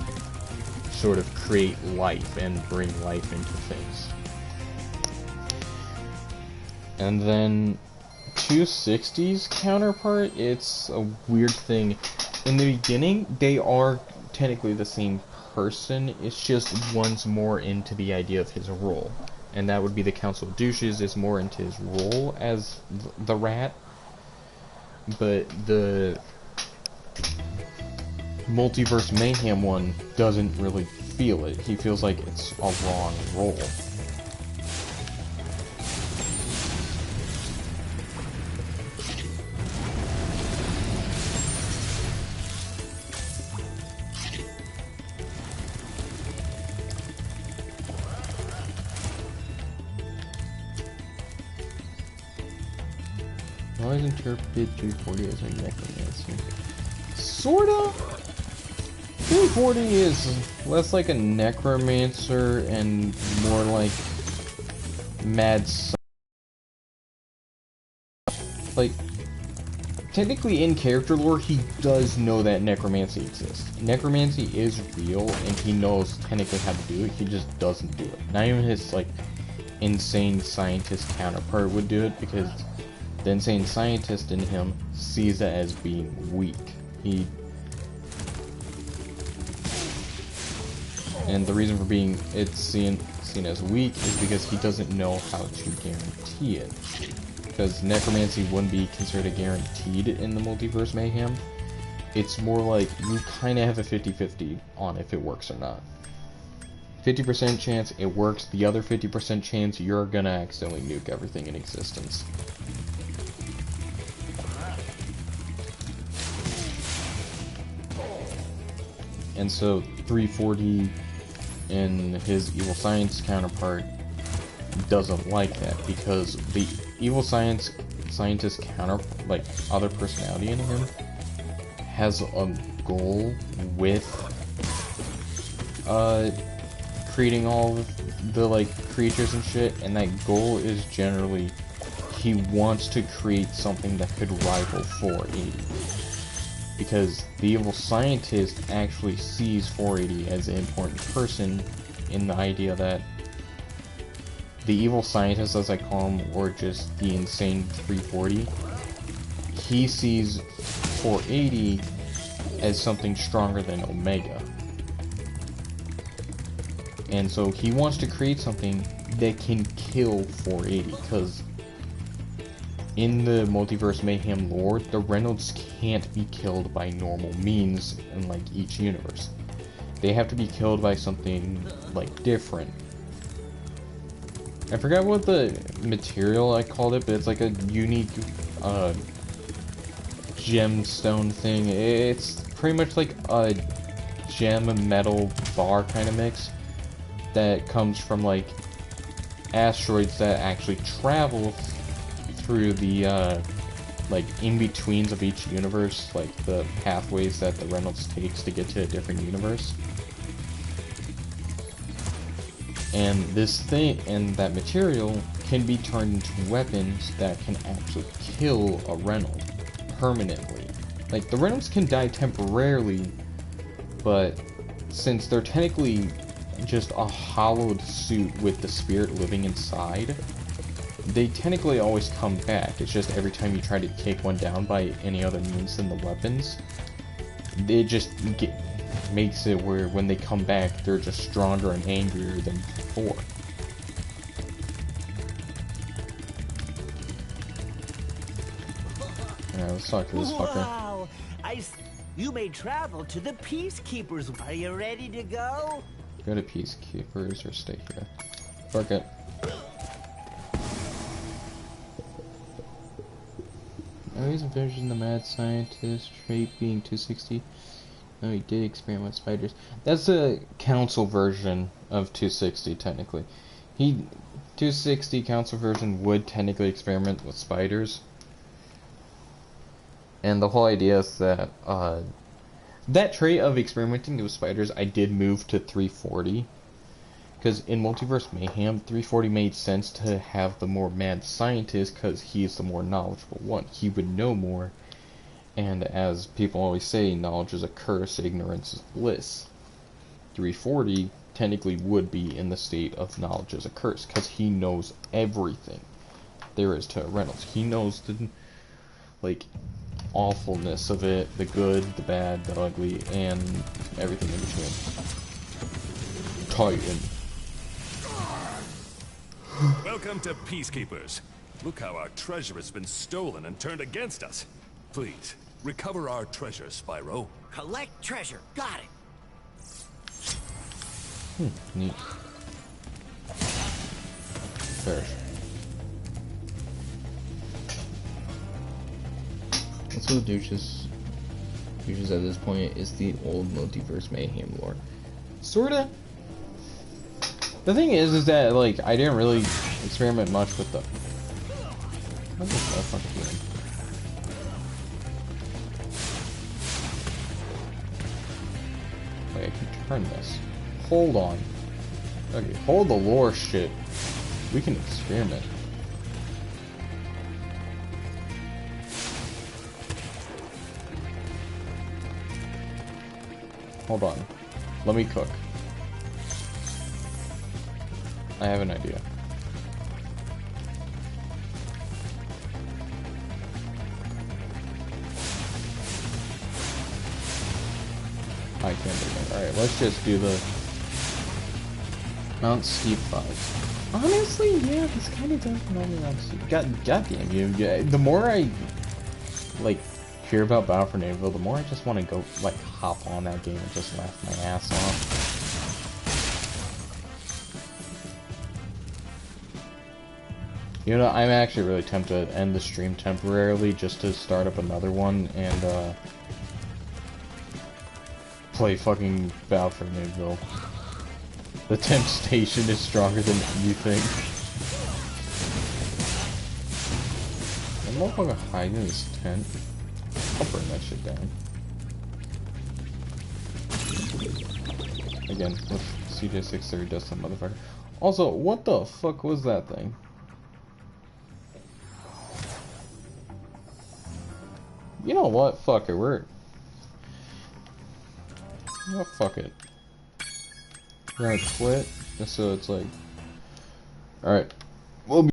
sort of create life and bring life into things. And then 260's counterpart, it's a weird thing. In the beginning, they are technically the same person, it's just one's more into the idea of his role. And that would be the Council of Douches is more into his role as the rat. But the Multiverse Mayhem one doesn't really feel it. He feels like it's a wrong role. Always interpreted 240 as a necromancer. Sorta? 240 is less like a necromancer and more like mad like, technically in character lore, he does know that necromancy exists. Necromancy is real, and he knows technically how to do it, he just doesn't do it. Not even his, like, insane scientist counterpart would do it, because the insane scientist in him sees it as being weak. And the reason for being seen as weak is because he doesn't know how to guarantee it. Because necromancy wouldn't be considered guaranteed in the Multiverse Mayhem. It's more like you kind of have a 50-50 on if it works or not. 50% chance it works, the other 50% chance you're gonna accidentally nuke everything in existence. And so 340 and his evil science counterpart doesn't like that, because the evil scientist like other personality in him has a goal with creating all the like creatures and shit, and that goal is generally he wants to create something that could rival 480. Because the evil scientist actually sees 480 as an important person, in the idea that the evil scientist, as I call him, or just the insane 340, he sees 480 as something stronger than Omega. And so he wants to create something that can kill 480, because in the Multiverse Mayhem lore, the Reynolds can't be killed by normal means in, like, each universe. They have to be killed by something, like, different. I forgot what the material I called it, but it's like a unique, gemstone thing. It's pretty much like a gem metal bar kind of mix that comes from, like, asteroids that actually travel through the, like, in-betweens of each universe, like the pathways that the Reynolds takes to get to a different universe. And this thing, and that material, can be turned into weapons that can actually kill a Reynolds permanently. Like, the Reynolds can die temporarily, but since they're technically just a hollowed suit with the spirit living inside, they technically always come back. It's just every time you try to take one down by any other means than the weapons, it just makes it where when they come back, they're just stronger and angrier than before. Yeah, let's talk to this fucker. Wow! You may travel to the Peacekeepers. Are you ready to go? Go to Peacekeepers or stay here. Fuck it. Oh, he's envisioning the mad scientist trait being 260. No, he did experiment with spiders. That's a council version of 260, technically. 260 council version would technically experiment with spiders. And the whole idea is that, that trait of experimenting with spiders, I did move to 340. Because in Multiverse Mayhem, 340 made sense to have the more mad scientist, because he's the more knowledgeable one. He would know more. And as people always say, knowledge is a curse, ignorance is bliss. 340 technically would be in the state of knowledge is a curse, because he knows everything there is to Reynolds. He knows the, like, awfulness of it, the good, the bad, the ugly, and everything in between. Titan. Welcome to Peacekeepers. Look how our treasure has been stolen and turned against us. Please, recover our treasure, Spyro. Collect treasure. Got it. Neat. Perish. What's with douches at this point is the old Multiverse Mayhem lore. Sorta. The thing is that, like, I didn't really experiment much with the... What is that fucking doing? Wait, I can turn this. Hold on. Okay, hold the lore shit. We can experiment. Hold on. Let me cook. I have an idea. I can't do that. Alright, let's just do the Mount Steep 5. Honestly, yeah, this kind of does remind me of Mount Steep. Goddamn you. Yeah, the more I, like, hear about Battle for Naville, the more I just want to go, like, hop on that game and just laugh my ass off. You know, I'm actually really tempted to end the stream temporarily just to start up another one and, play fucking Battle for Naville. The temptation is stronger than you think. I'm motherfucker hiding in this tent. I'll burn that shit down. Again, with CJ630 does some motherfucker. Also, what the fuck was that thing? You know what? Fuck it. We're... Oh, fuck it. We're gonna quit. Just so it's like... Alright. We'll be